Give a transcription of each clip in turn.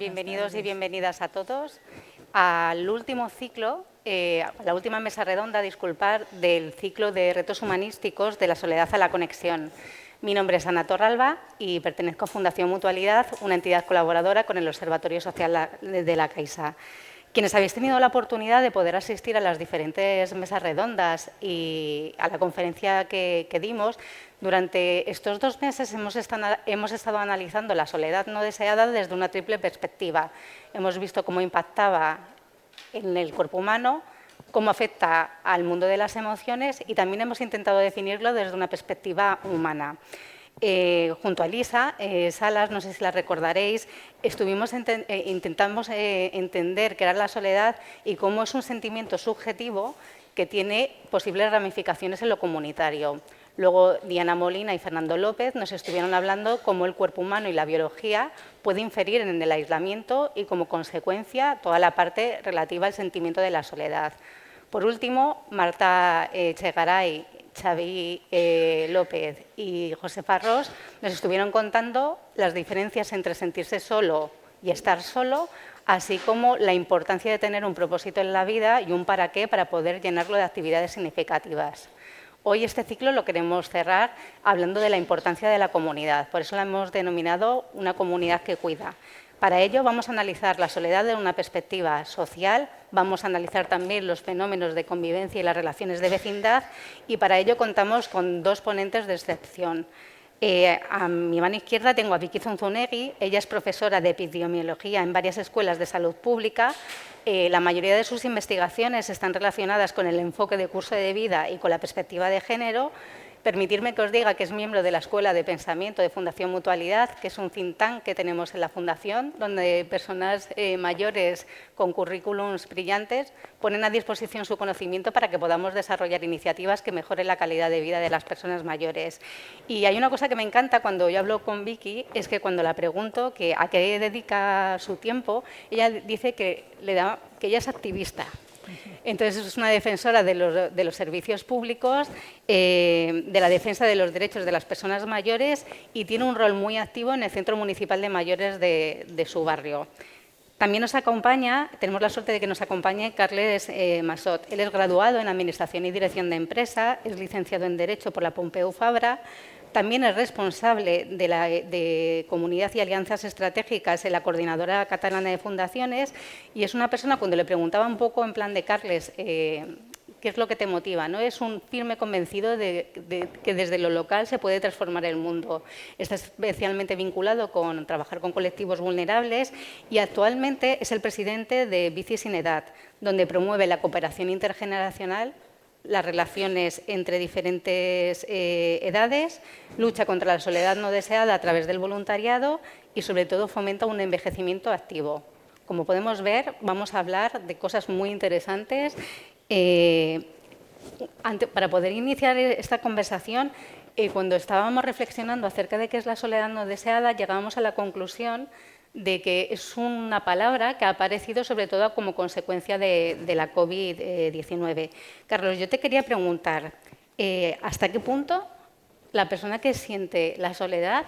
Bienvenidos y bienvenidas a todos al último ciclo, la última mesa redonda, disculpar, del ciclo de retos humanísticos de la soledad a la conexión. Mi nombre es Ana Torralba y pertenezco a Fundación Mutualidad, una entidad colaboradora con el Observatorio Social de la Caixa. Quienes habéis tenido la oportunidad de poder asistir a las diferentes mesas redondas y a la conferencia que dimos, durante estos 2 meses hemos estado analizando la soledad no deseada desde una triple perspectiva. Hemos visto cómo impactaba en el cuerpo humano, cómo afecta al mundo de las emociones y también hemos intentado definirlo desde una perspectiva humana. Junto a Elisa Salas, no sé si la recordaréis, intentamos entender qué era la soledad y cómo es un sentimiento subjetivo que tiene posibles ramificaciones en lo comunitario. Luego, Diana Molina y Fernando López nos estuvieron hablando cómo el cuerpo humano y la biología puede inferir en el aislamiento y, como consecuencia, toda la parte relativa al sentimiento de la soledad. Por último, Marta Chegaray, Xavi López y José Farrós nos estuvieron contando las diferencias entre sentirse solo y estar solo, así como la importancia de tener un propósito en la vida y un para qué para poder llenarlo de actividades significativas. Hoy este ciclo lo queremos cerrar hablando de la importancia de la comunidad, por eso la hemos denominado una comunidad que cuida. Para ello vamos a analizar la soledad desde una perspectiva social, vamos a analizar también los fenómenos de convivencia y las relaciones de vecindad y para ello contamos con 2 ponentes de excepción. A mi mano izquierda tengo a Vicky Zunzunegui, ella es profesora de epidemiología en varias escuelas de salud pública. La mayoría de sus investigaciones están relacionadas con el enfoque de curso de vida y con la perspectiva de género. Permitirme que os diga que es miembro de la Escuela de Pensamiento de Fundación Mutualidad, que es un think tank que tenemos en la Fundación, donde personas mayores con currículums brillantes ponen a disposición su conocimiento para que podamos desarrollar iniciativas que mejoren la calidad de vida de las personas mayores. Y hay una cosa que me encanta cuando yo hablo con Vicky, es que cuando la pregunto a qué dedica su tiempo, ella dice que ella es activista. Entonces, es una defensora de los servicios públicos, de la defensa de los derechos de las personas mayores y tiene un rol muy activo en el Centro Municipal de Mayores de su barrio. También nos acompaña, tenemos la suerte de que nos acompañe Carles Massot. Él es graduado en Administración y Dirección de Empresa, es licenciado en Derecho por la Pompeu Fabra, también es responsable de Comunidad y Alianzas Estratégicas en la Coordinadora Catalana de Fundaciones y es una persona, cuando le preguntaba un poco en plan de Carles, ¿qué es lo que te motiva? ¿No? Es un firme convencido de que desde lo local se puede transformar el mundo. Está especialmente vinculado con trabajar con colectivos vulnerables y actualmente es el presidente de Bici Sin Edad, donde promueve la cooperación intergeneracional, las relaciones entre diferentes edades, lucha contra la soledad no deseada a través del voluntariado y, sobre todo, fomenta un envejecimiento activo. Como podemos ver, vamos a hablar de cosas muy interesantes. Para poder iniciar esta conversación, cuando estábamos reflexionando acerca de qué es la soledad no deseada, llegábamos a la conclusión de que es una palabra que ha aparecido sobre todo como consecuencia de la COVID-19. Carlos, yo te quería preguntar, ¿hasta qué punto la persona que siente la soledad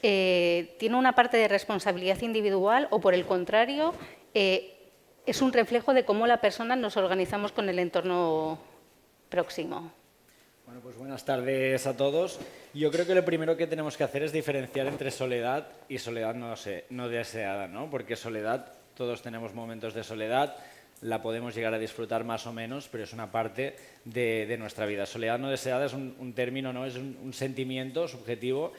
tiene una parte de responsabilidad individual o, por el contrario, es un reflejo de cómo la persona nos organizamos con el entorno próximo? Bueno, pues buenas tardes a todos. Yo creo que lo primero que tenemos que hacer es diferenciar entre soledad y soledad no deseada, ¿no? Porque soledad, todos tenemos momentos de soledad, la podemos llegar a disfrutar más o menos, pero es una parte de nuestra vida. Soledad no deseada es un término, ¿no? Es un sentimiento subjetivo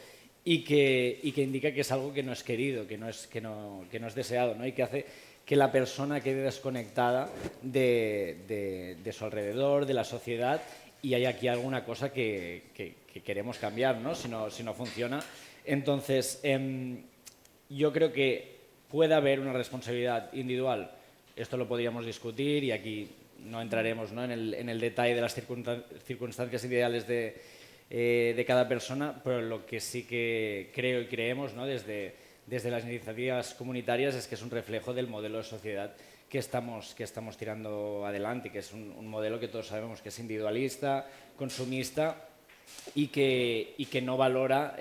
y que indica que es algo que no es querido, que no es deseado, ¿no? Y que hace que la persona quede desconectada de su alrededor, de la sociedad, y hay aquí alguna cosa que queremos cambiar, ¿no? Si no funciona. Entonces, yo creo que puede haber una responsabilidad individual. Esto lo podríamos discutir y aquí no entraremos, ¿no?, en el detalle de las circunstancias ideales de cada persona, pero lo que sí que creo y creemos, ¿no?, desde las iniciativas comunitarias es que es un reflejo del modelo de sociedad que estamos tirando adelante, que es un modelo que todos sabemos que es individualista, consumista y que no valora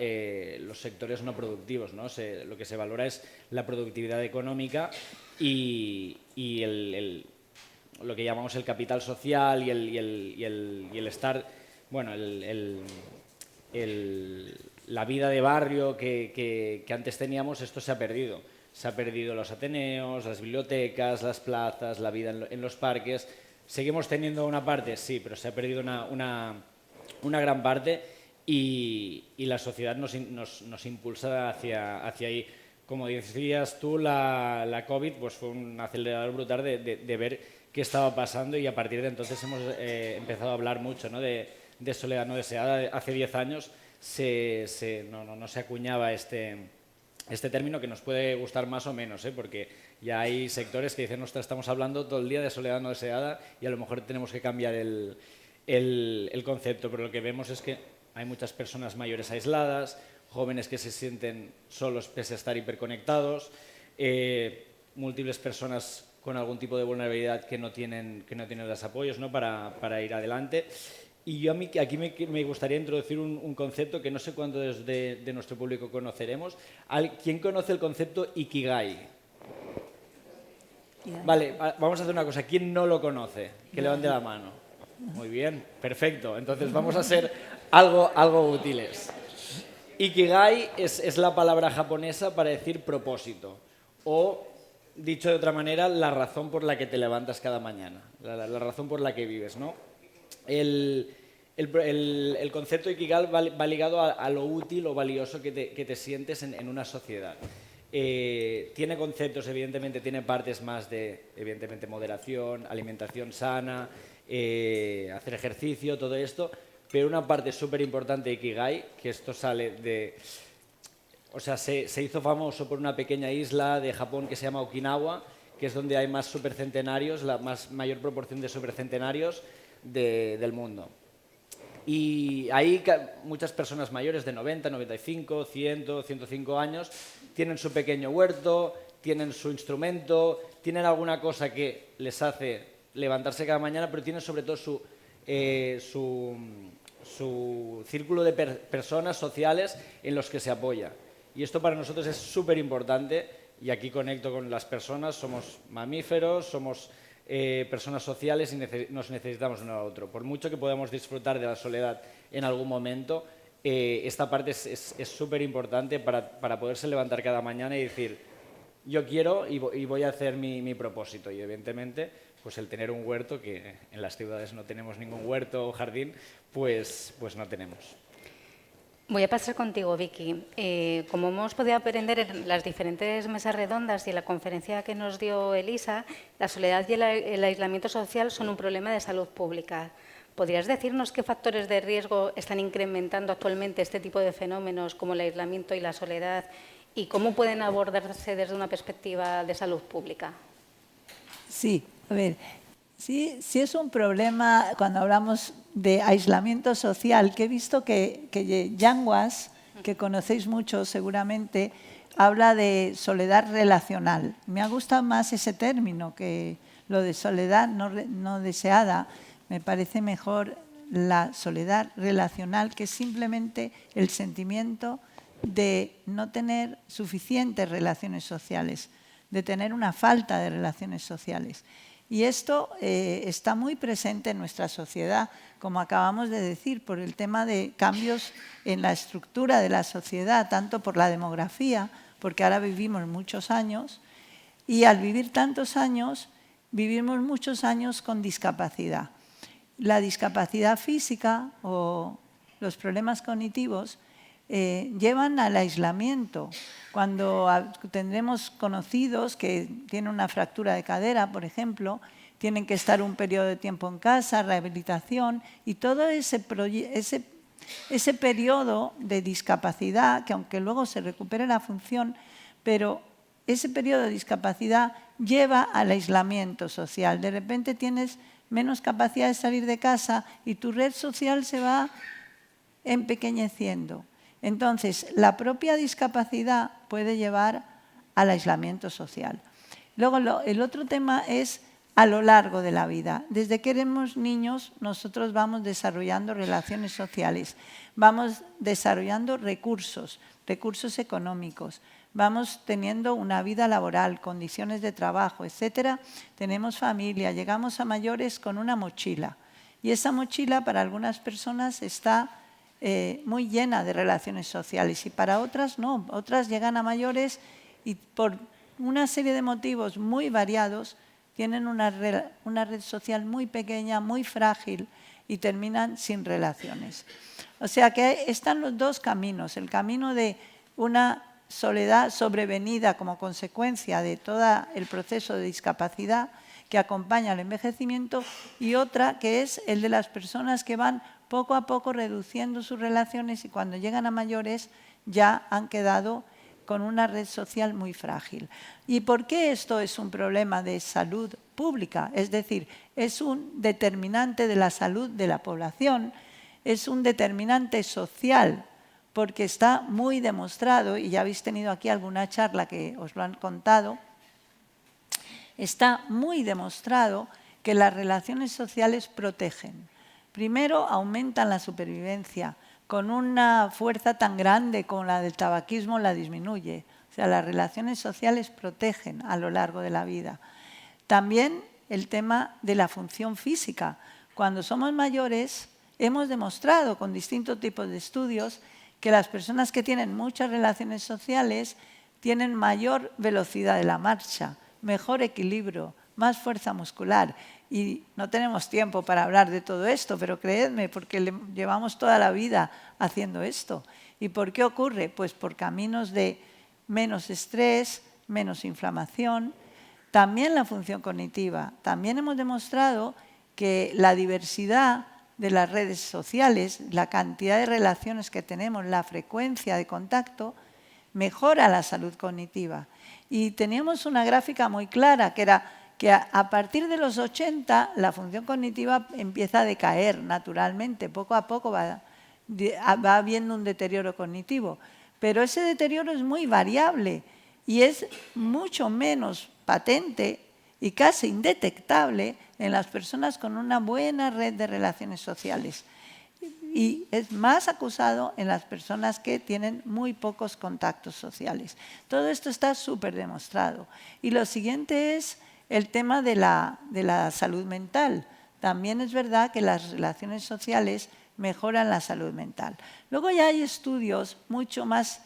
los sectores no productivos, ¿no? Lo que se valora es la productividad económica y lo que llamamos el capital social y el estar, bueno, la vida de barrio que antes teníamos. Esto se ha perdido. Se ha perdido los ateneos, las bibliotecas, las plazas, la vida en los parques. ¿Seguimos teniendo una parte? Sí, pero se ha perdido una gran parte y la sociedad nos impulsa hacia ahí. Como decías tú, la COVID pues fue un acelerador brutal de ver qué estaba pasando, y a partir de entonces hemos empezado a hablar mucho, ¿no?, de soledad no deseada. Hace 10 años no se acuñaba este término, que nos puede gustar más o menos, porque ya hay sectores que dicen: ostras, estamos hablando todo el día de soledad no deseada y a lo mejor tenemos que cambiar el concepto. Pero lo que vemos es que hay muchas personas mayores aisladas, jóvenes que se sienten solos pese a estar hiperconectados, múltiples personas con algún tipo de vulnerabilidad que no tienen los apoyos, ¿no?, para ir adelante. Y yo aquí me gustaría introducir un concepto que no sé cuántos de nuestro público conoceremos. ¿Quién conoce el concepto Ikigai? Vale, vamos a hacer una cosa. ¿Quién no lo conoce? Que levante la mano. Muy bien, perfecto. Entonces vamos a ser algo útiles. Ikigai es la palabra japonesa para decir propósito, o, dicho de otra manera, la razón por la que te levantas cada mañana, la razón por la que vives, ¿no? El concepto de Ikigai va ligado a lo útil o valioso que te sientes en una sociedad. Tiene conceptos, evidentemente, tiene partes más de, evidentemente, moderación, alimentación sana, hacer ejercicio, todo esto, pero una parte súper importante de Ikigai, que esto sale de... O sea, se hizo famoso por una pequeña isla de Japón que se llama Okinawa, que es donde hay más supercentenarios, la mayor proporción de supercentenarios del mundo. Y ahí muchas personas mayores de 90, 95, 100, 105 años tienen su pequeño huerto, tienen su instrumento, tienen alguna cosa que les hace levantarse cada mañana, pero tienen sobre todo su círculo de personas sociales en los que se apoya. Y esto para nosotros es súper importante, y aquí conecto con las personas. Somos mamíferos, somos personas sociales y nos necesitamos uno al otro. Por mucho que podamos disfrutar de la soledad en algún momento, esta parte es súper importante para poderse levantar cada mañana y decir: yo quiero y voy a hacer mi propósito. Y evidentemente, pues el tener un huerto, que en las ciudades no tenemos ningún huerto o jardín, pues no tenemos. Voy a pasar contigo, Vicky. Como hemos podido aprender en las diferentes mesas redondas y en la conferencia que nos dio Elisa, la soledad y el aislamiento social son un problema de salud pública. ¿Podrías decirnos qué factores de riesgo están incrementando actualmente este tipo de fenómenos como el aislamiento y la soledad, y cómo pueden abordarse desde una perspectiva de salud pública? Sí, a ver, sí es un problema cuando hablamos de aislamiento social, que he visto que Yanguas, que conocéis mucho seguramente, habla de soledad relacional. Me ha gustado más ese término que lo de soledad no deseada. Me parece mejor la soledad relacional, que es simplemente el sentimiento de no tener suficientes relaciones sociales, de tener una falta de relaciones sociales. Y esto está muy presente en nuestra sociedad, como acabamos de decir, por el tema de cambios en la estructura de la sociedad, tanto por la demografía, porque ahora vivimos muchos años, y al vivir tantos años, vivimos muchos años con discapacidad. La discapacidad física o los problemas cognitivos llevan al aislamiento. Cuando tendremos conocidos que tienen una fractura de cadera, por ejemplo, tienen que estar un periodo de tiempo en casa, rehabilitación, y todo ese periodo de discapacidad, que aunque luego se recupere la función, pero ese periodo de discapacidad lleva al aislamiento social. De repente tienes menos capacidad de salir de casa y tu red social se va empequeñeciendo. Entonces, la propia discapacidad puede llevar al aislamiento social. Luego, el otro tema es a lo largo de la vida. Desde que éramos niños, nosotros vamos desarrollando relaciones sociales, vamos desarrollando recursos económicos, vamos teniendo una vida laboral, condiciones de trabajo, etcétera. Tenemos familia, llegamos a mayores con una mochila. Y esa mochila para algunas personas está muy llena de relaciones sociales y para otras no. Otras llegan a mayores y por una serie de motivos muy variados tienen una red social muy pequeña, muy frágil y terminan sin relaciones. O sea que están los dos caminos, el camino de una soledad sobrevenida como consecuencia de todo el proceso de discapacidad que acompaña al envejecimiento y otra que es el de las personas que van poco a poco reduciendo sus relaciones y cuando llegan a mayores ya han quedado con una red social muy frágil. ¿Y por qué esto es un problema de salud pública? Es decir, es un determinante de la salud de la población, es un determinante social, porque está muy demostrado, y ya habéis tenido aquí alguna charla que os lo han contado, está muy demostrado que las relaciones sociales protegen. Primero, aumentan la supervivencia. Con una fuerza tan grande como la del tabaquismo la disminuye. O sea, las relaciones sociales protegen a lo largo de la vida. También el tema de la función física. Cuando somos mayores, hemos demostrado con distintos tipos de estudios que las personas que tienen muchas relaciones sociales tienen mayor velocidad de la marcha, mejor equilibrio, más fuerza muscular. Y no tenemos tiempo para hablar de todo esto, pero creedme, porque llevamos toda la vida haciendo esto. ¿Y por qué ocurre? Pues por caminos de menos estrés, menos inflamación. También la función cognitiva. También hemos demostrado que la diversidad de las redes sociales, la cantidad de relaciones que tenemos, la frecuencia de contacto, mejora la salud cognitiva. Y teníamos una gráfica muy clara que era que a partir de los 80 la función cognitiva empieza a decaer naturalmente, poco a poco va habiendo un deterioro cognitivo, pero ese deterioro es muy variable y es mucho menos patente y casi indetectable en las personas con una buena red de relaciones sociales y es más acusado en las personas que tienen muy pocos contactos sociales. Todo esto está súper demostrado. Y lo siguiente es el tema de la salud mental. También es verdad que las relaciones sociales mejoran la salud mental. Luego ya hay estudios mucho más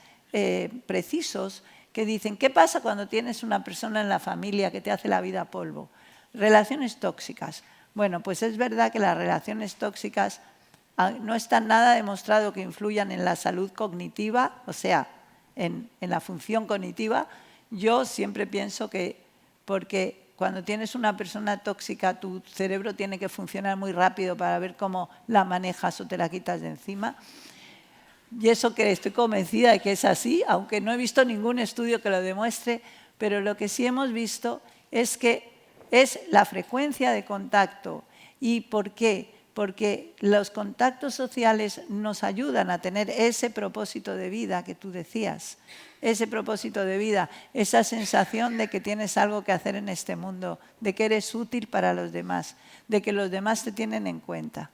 precisos que dicen, ¿qué pasa cuando tienes una persona en la familia que te hace la vida a polvo? Relaciones tóxicas. Bueno, pues es verdad que las relaciones tóxicas no está nada demostrado que influyan en la salud cognitiva, o sea, en la función cognitiva. Yo siempre pienso que porque cuando tienes una persona tóxica, tu cerebro tiene que funcionar muy rápido para ver cómo la manejas o te la quitas de encima. Y eso que estoy convencida de que es así, aunque no he visto ningún estudio que lo demuestre, pero lo que sí hemos visto es que es la frecuencia de contacto. ¿Y por qué? Porque los contactos sociales nos ayudan a tener ese propósito de vida que tú decías, ese propósito de vida, esa sensación de que tienes algo que hacer en este mundo, de que eres útil para los demás, de que los demás te tienen en cuenta.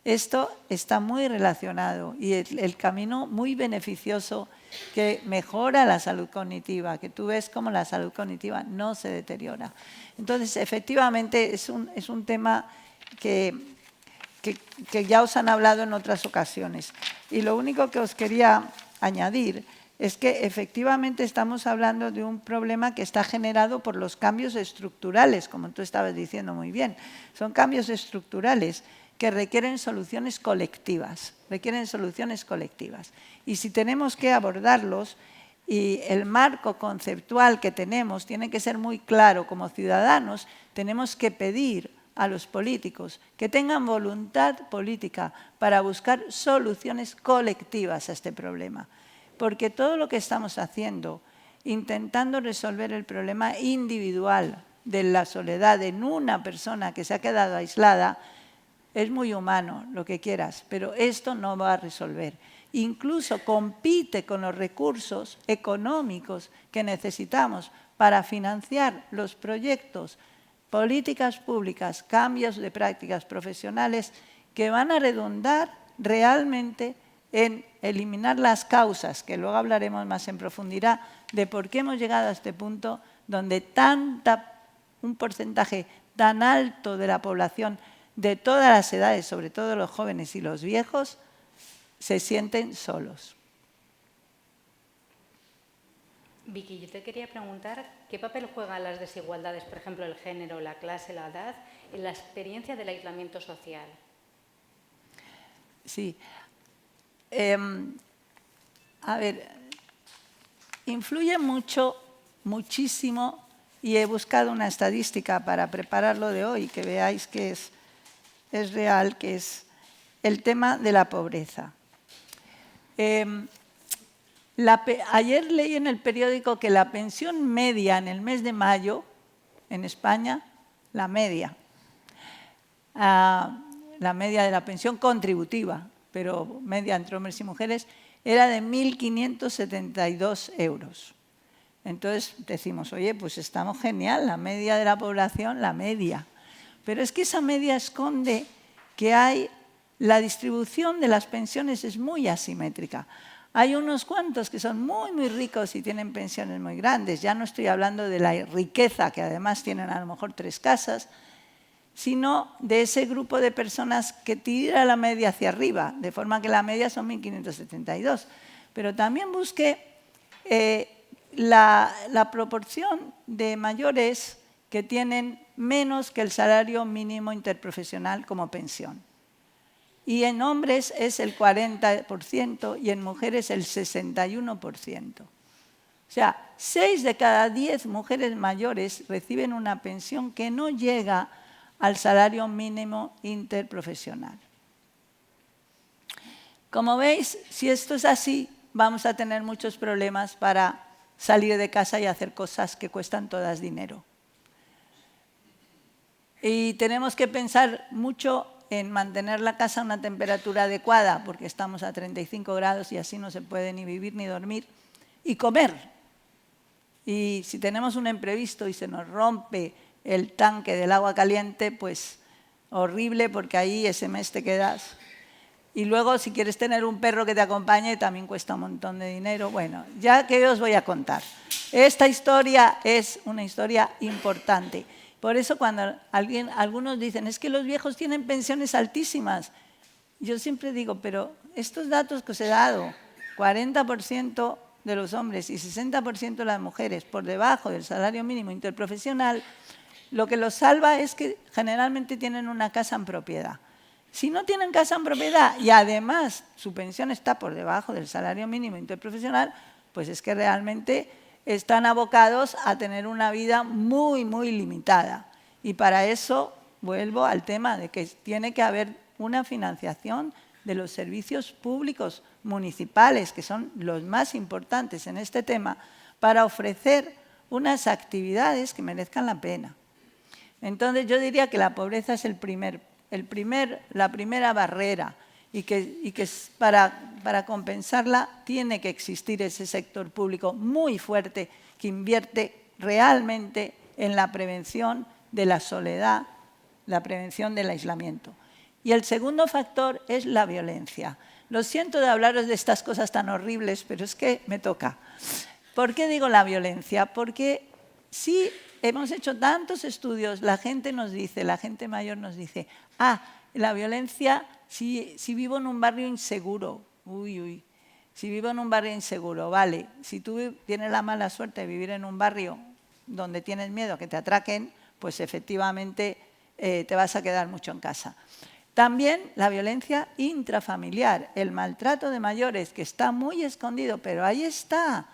Esto está muy relacionado y el camino muy beneficioso que mejora la salud cognitiva, que tú ves cómo la salud cognitiva no se deteriora. Entonces, efectivamente, es un tema que ya os han hablado en otras ocasiones. Y lo único que os quería añadir es que efectivamente estamos hablando de un problema que está generado por los cambios estructurales, como tú estabas diciendo muy bien. Son cambios estructurales que requieren soluciones colectivas, Y si tenemos que abordarlos, y el marco conceptual que tenemos tiene que ser muy claro como ciudadanos, tenemos que pedir a los políticos que tengan voluntad política para buscar soluciones colectivas a este problema. Porque todo lo que estamos haciendo, intentando resolver el problema individual de la soledad en una persona que se ha quedado aislada, es muy humano, lo que quieras, pero esto no va a resolver. Incluso compite con los recursos económicos que necesitamos para financiar los proyectos políticas públicas, cambios de prácticas profesionales que van a redundar realmente en eliminar las causas, que luego hablaremos más en profundidad, de por qué hemos llegado a este punto donde un porcentaje tan alto de la población de todas las edades, sobre todo los jóvenes y los viejos, se sienten solos. Vicky, yo te quería preguntar qué papel juegan las desigualdades, por ejemplo, el género, la clase, la edad, en la experiencia del aislamiento social. Sí. A ver, influye muchísimo, y he buscado una estadística para prepararlo de hoy, que veáis que es real, que es el tema de la pobreza. Ayer leí en el periódico que la pensión media en el mes de mayo, en España, la media de la pensión contributiva, pero media entre hombres y mujeres, era de 1.572 euros. Entonces decimos, oye, pues estamos genial, la media de la población, la media. Pero es que esa media esconde que la distribución de las pensiones es muy asimétrica. Hay unos cuantos que son muy, muy ricos y tienen pensiones muy grandes. Ya no estoy hablando de la riqueza, que además tienen a lo mejor 3 casas, sino de ese grupo de personas que tira la media hacia arriba, de forma que la media son 1.572. Pero también busqué la proporción de mayores que tienen menos que el salario mínimo interprofesional como pensión. Y en hombres es el 40% y en mujeres el 61%. O sea, 6 de cada 10 mujeres mayores reciben una pensión que no llega al salario mínimo interprofesional. Como veis, si esto es así, vamos a tener muchos problemas para salir de casa y hacer cosas que cuestan todas dinero. Y tenemos que pensar mucho en mantener la casa a una temperatura adecuada, porque estamos a 35 grados y así no se puede ni vivir ni dormir, y comer. Y si tenemos un imprevisto y se nos rompe el tanque del agua caliente, pues horrible, porque ahí ese mes te quedas. Y luego, si quieres tener un perro que te acompañe, también cuesta un montón de dinero. Bueno, ya que os voy a contar. Esta historia es una historia importante. Por eso cuando algunos dicen, es que los viejos tienen pensiones altísimas, yo siempre digo, pero estos datos que os he dado, 40% de los hombres y 60% de las mujeres por debajo del salario mínimo interprofesional, lo que los salva es que generalmente tienen una casa en propiedad. Si no tienen casa en propiedad y además su pensión está por debajo del salario mínimo interprofesional, pues es que realmente están abocados a tener una vida muy, muy limitada. Y para eso vuelvo al tema de que tiene que haber una financiación de los servicios públicos municipales, que son los más importantes en este tema, para ofrecer unas actividades que merezcan la pena. Entonces yo diría que la pobreza es la primera barrera y que para compensarla tiene que existir ese sector público muy fuerte que invierte realmente en la prevención de la soledad, la prevención del aislamiento. Y el segundo factor es la violencia. Lo siento de hablaros de estas cosas tan horribles, pero es que me toca. ¿Por qué digo la violencia? Porque sí hemos hecho tantos estudios, la gente mayor nos dice, la violencia, si vivo en un barrio inseguro, si vivo en un barrio inseguro, vale, si tú tienes la mala suerte de vivir en un barrio donde tienes miedo a que te atraquen, pues efectivamente te vas a quedar mucho en casa. También la violencia intrafamiliar, el maltrato de mayores, que está muy escondido, pero ahí está.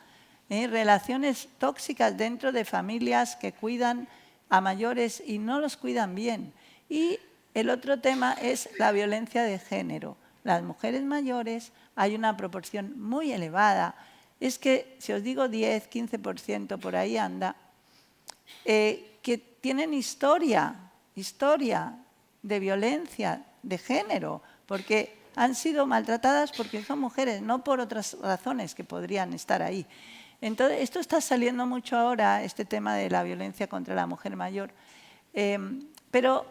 Relaciones tóxicas dentro de familias que cuidan a mayores y no los cuidan bien. Y el otro tema es la violencia de género. Las mujeres mayores hay una proporción muy elevada. Es que, si os digo 10, 15%, por ahí anda, que tienen historia de violencia de género, porque han sido maltratadas porque son mujeres, no por otras razones que podrían estar ahí. Entonces, esto está saliendo mucho ahora, este tema de la violencia contra la mujer mayor, Pero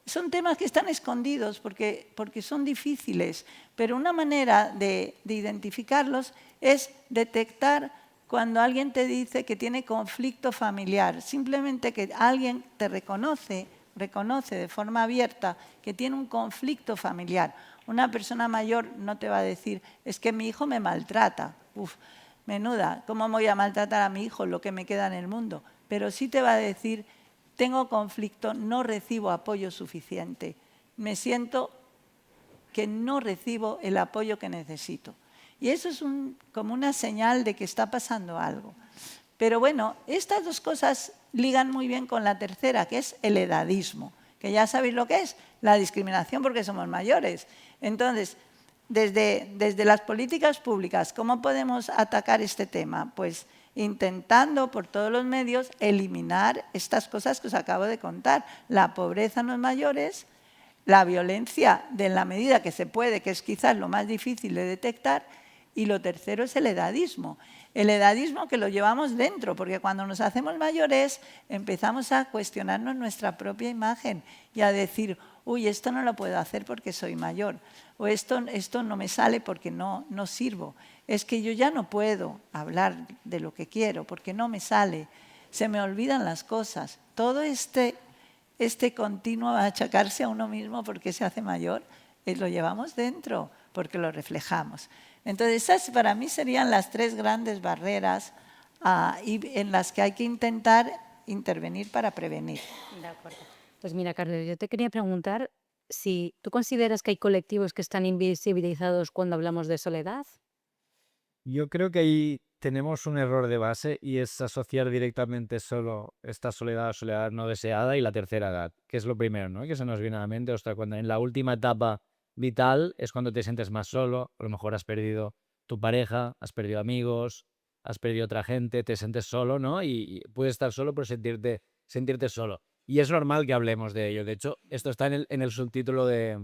son temas que están escondidos porque son difíciles, pero una manera de identificarlos es detectar cuando alguien te dice que tiene conflicto familiar, simplemente que alguien te reconoce de forma abierta que tiene un conflicto familiar. Una persona mayor no te va a decir, es que mi hijo me maltrata. Uf, menuda, ¿cómo voy a maltratar a mi hijo, lo que me queda en el mundo? Pero sí te va a decir, tengo conflicto, no recibo apoyo suficiente. Me siento que no recibo el apoyo que necesito. Y eso es como una señal de que está pasando algo. Pero bueno, estas dos cosas ligan muy bien con la tercera, que es el edadismo, que ya sabéis lo que es, la discriminación porque somos mayores. Entonces, desde las políticas públicas, ¿cómo podemos atacar este tema? Pues intentando por todos los medios eliminar estas cosas que os acabo de contar. La pobreza en los mayores, la violencia de la medida que se puede, que es quizás lo más difícil de detectar, y lo tercero es el edadismo. El edadismo que lo llevamos dentro, porque cuando nos hacemos mayores empezamos a cuestionarnos nuestra propia imagen y a decir, uy, esto no lo puedo hacer porque soy mayor, o esto no me sale porque no sirvo. Es que yo ya no puedo hablar de lo que quiero porque no me sale, se me olvidan las cosas. Todo este continuo achacarse a uno mismo porque se hace mayor, lo llevamos dentro porque lo reflejamos. Entonces, esas para mí serían las tres grandes barreras en las que hay que intentar intervenir para prevenir. De acuerdo. Pues mira, Carlos, yo te quería preguntar si tú consideras que hay colectivos que están invisibilizados cuando hablamos de soledad. Yo creo que ahí tenemos un error de base y es asociar directamente solo esta soledad a soledad no deseada y la tercera edad, que es lo primero, ¿no? Que se nos viene a la mente, ostras, cuando en la última etapa vital es cuando te sientes más solo, a lo mejor has perdido tu pareja, has perdido amigos, has perdido otra gente, te sientes solo, ¿no? Y puedes estar solo pero sentirte solo. Y es normal que hablemos de ello. De hecho, esto está en el subtítulo de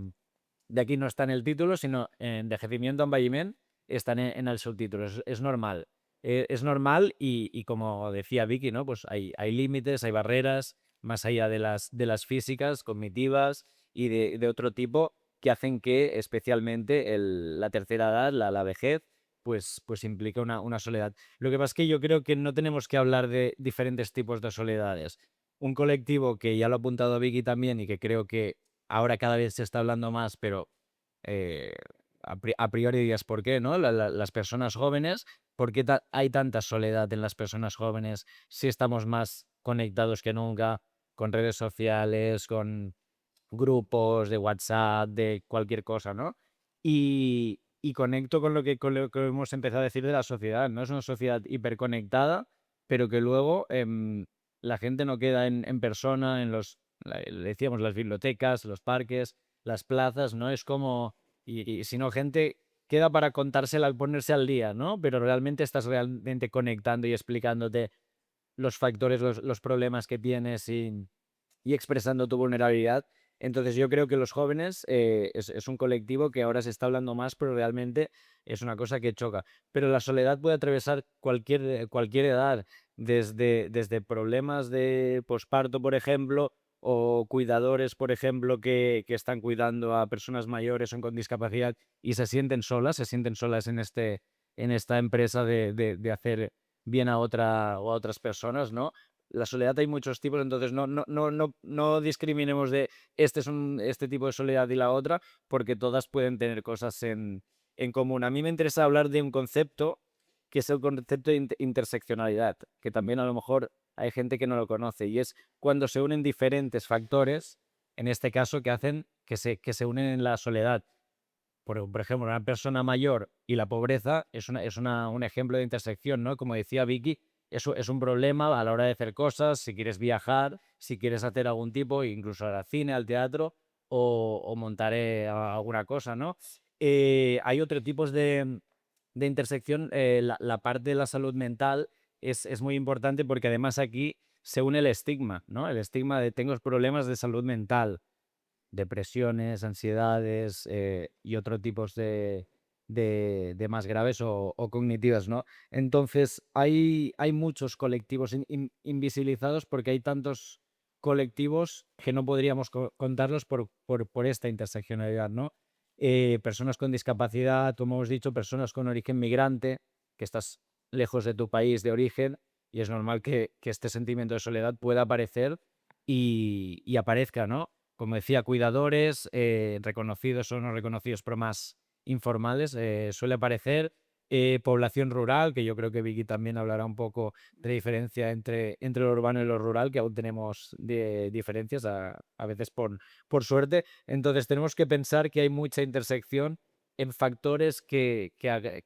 aquí, no está en el título, sino en envejecimiento, envelliment, están en el subtítulo. Es normal. Es normal y como decía Vicky, ¿no? Pues hay límites, hay barreras, más allá de las físicas, cognitivas y de otro tipo, que hacen que especialmente la tercera edad, la vejez, pues implica una soledad. Lo que pasa es que yo creo que no tenemos que hablar de diferentes tipos de soledades. Un colectivo que ya lo ha apuntado Vicky también y que creo que ahora cada vez se está hablando más, pero eh, a priori dirías, ¿por qué, no? Las personas jóvenes, ¿por qué hay tanta soledad en las personas jóvenes si estamos más conectados que nunca con redes sociales, con grupos de WhatsApp, de cualquier cosa, ¿no? Y conecto con lo que hemos empezado a decir de la sociedad, ¿no? Es una sociedad hiperconectada, pero que luego la gente no queda en persona, decíamos, las bibliotecas, los parques, las plazas, ¿no? Es como, y si no, gente queda para contársela, ponerse al día, ¿no? Pero realmente estás realmente conectando y explicándote los factores, los problemas que tienes y expresando tu vulnerabilidad. Entonces yo creo que los jóvenes es un colectivo que ahora se está hablando más, pero realmente es una cosa que choca. Pero la soledad puede atravesar cualquier edad, desde problemas de posparto, por ejemplo, o cuidadores, por ejemplo, que están cuidando a personas mayores o con discapacidad y se sienten solas en esta empresa de hacer bien a otras personas, ¿no? La soledad hay muchos tipos, entonces no discriminemos de este tipo de soledad y la otra, porque todas pueden tener cosas en común. A mí me interesa hablar de un concepto que es el concepto de interseccionalidad, que también a lo mejor hay gente que no lo conoce, y es cuando se unen diferentes factores, en este caso, que hacen que se unen en la soledad. Por ejemplo, una persona mayor y la pobreza un ejemplo de intersección, ¿no? Como decía Vicky, eso es un problema a la hora de hacer cosas, si quieres viajar, si quieres hacer algún tipo, incluso al cine, al teatro o montar alguna cosa, ¿no? Hay otros tipos de intersección. La parte de la salud mental es muy importante porque además aquí se une el estigma, ¿no? El estigma de tengo problemas de salud mental, depresiones, ansiedades y otros tipos de más graves o cognitivas, ¿no? Entonces, hay muchos colectivos invisibilizados porque hay tantos colectivos que no podríamos contarlos por esta interseccionalidad, ¿no? Personas con discapacidad, como hemos dicho, personas con origen migrante, que estás lejos de tu país de origen y es normal que este sentimiento de soledad pueda aparecer y aparezca, ¿no? Como decía, cuidadores, reconocidos o no reconocidos, pero más informales, suele aparecer. Población rural, que yo creo que Vicky también hablará un poco de diferencia entre lo urbano y lo rural, que aún tenemos diferencias, a veces por suerte. Entonces tenemos que pensar que hay mucha intersección en factores que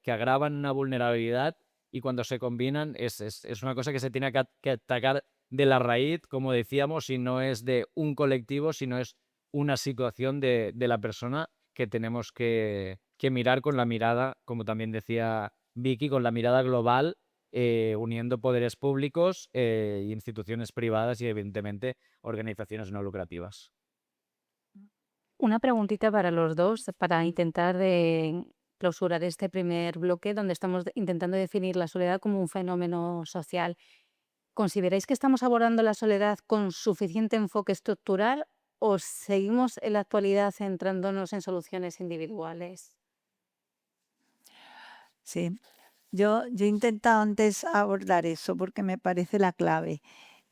agravan una vulnerabilidad y cuando se combinan es una cosa que se tiene que atacar de la raíz, como decíamos, y no es de un colectivo, sino es una situación de la persona que tenemos que mirar con la mirada, como también decía Vicky, con la mirada global, uniendo poderes públicos, instituciones privadas y, evidentemente, organizaciones no lucrativas. Una preguntita para los dos, para intentar clausurar este primer bloque donde estamos intentando definir la soledad como un fenómeno social. ¿Consideráis que estamos abordando la soledad con suficiente enfoque estructural o seguimos en la actualidad centrándonos en soluciones individuales? Sí, yo he intentado antes abordar eso porque me parece la clave.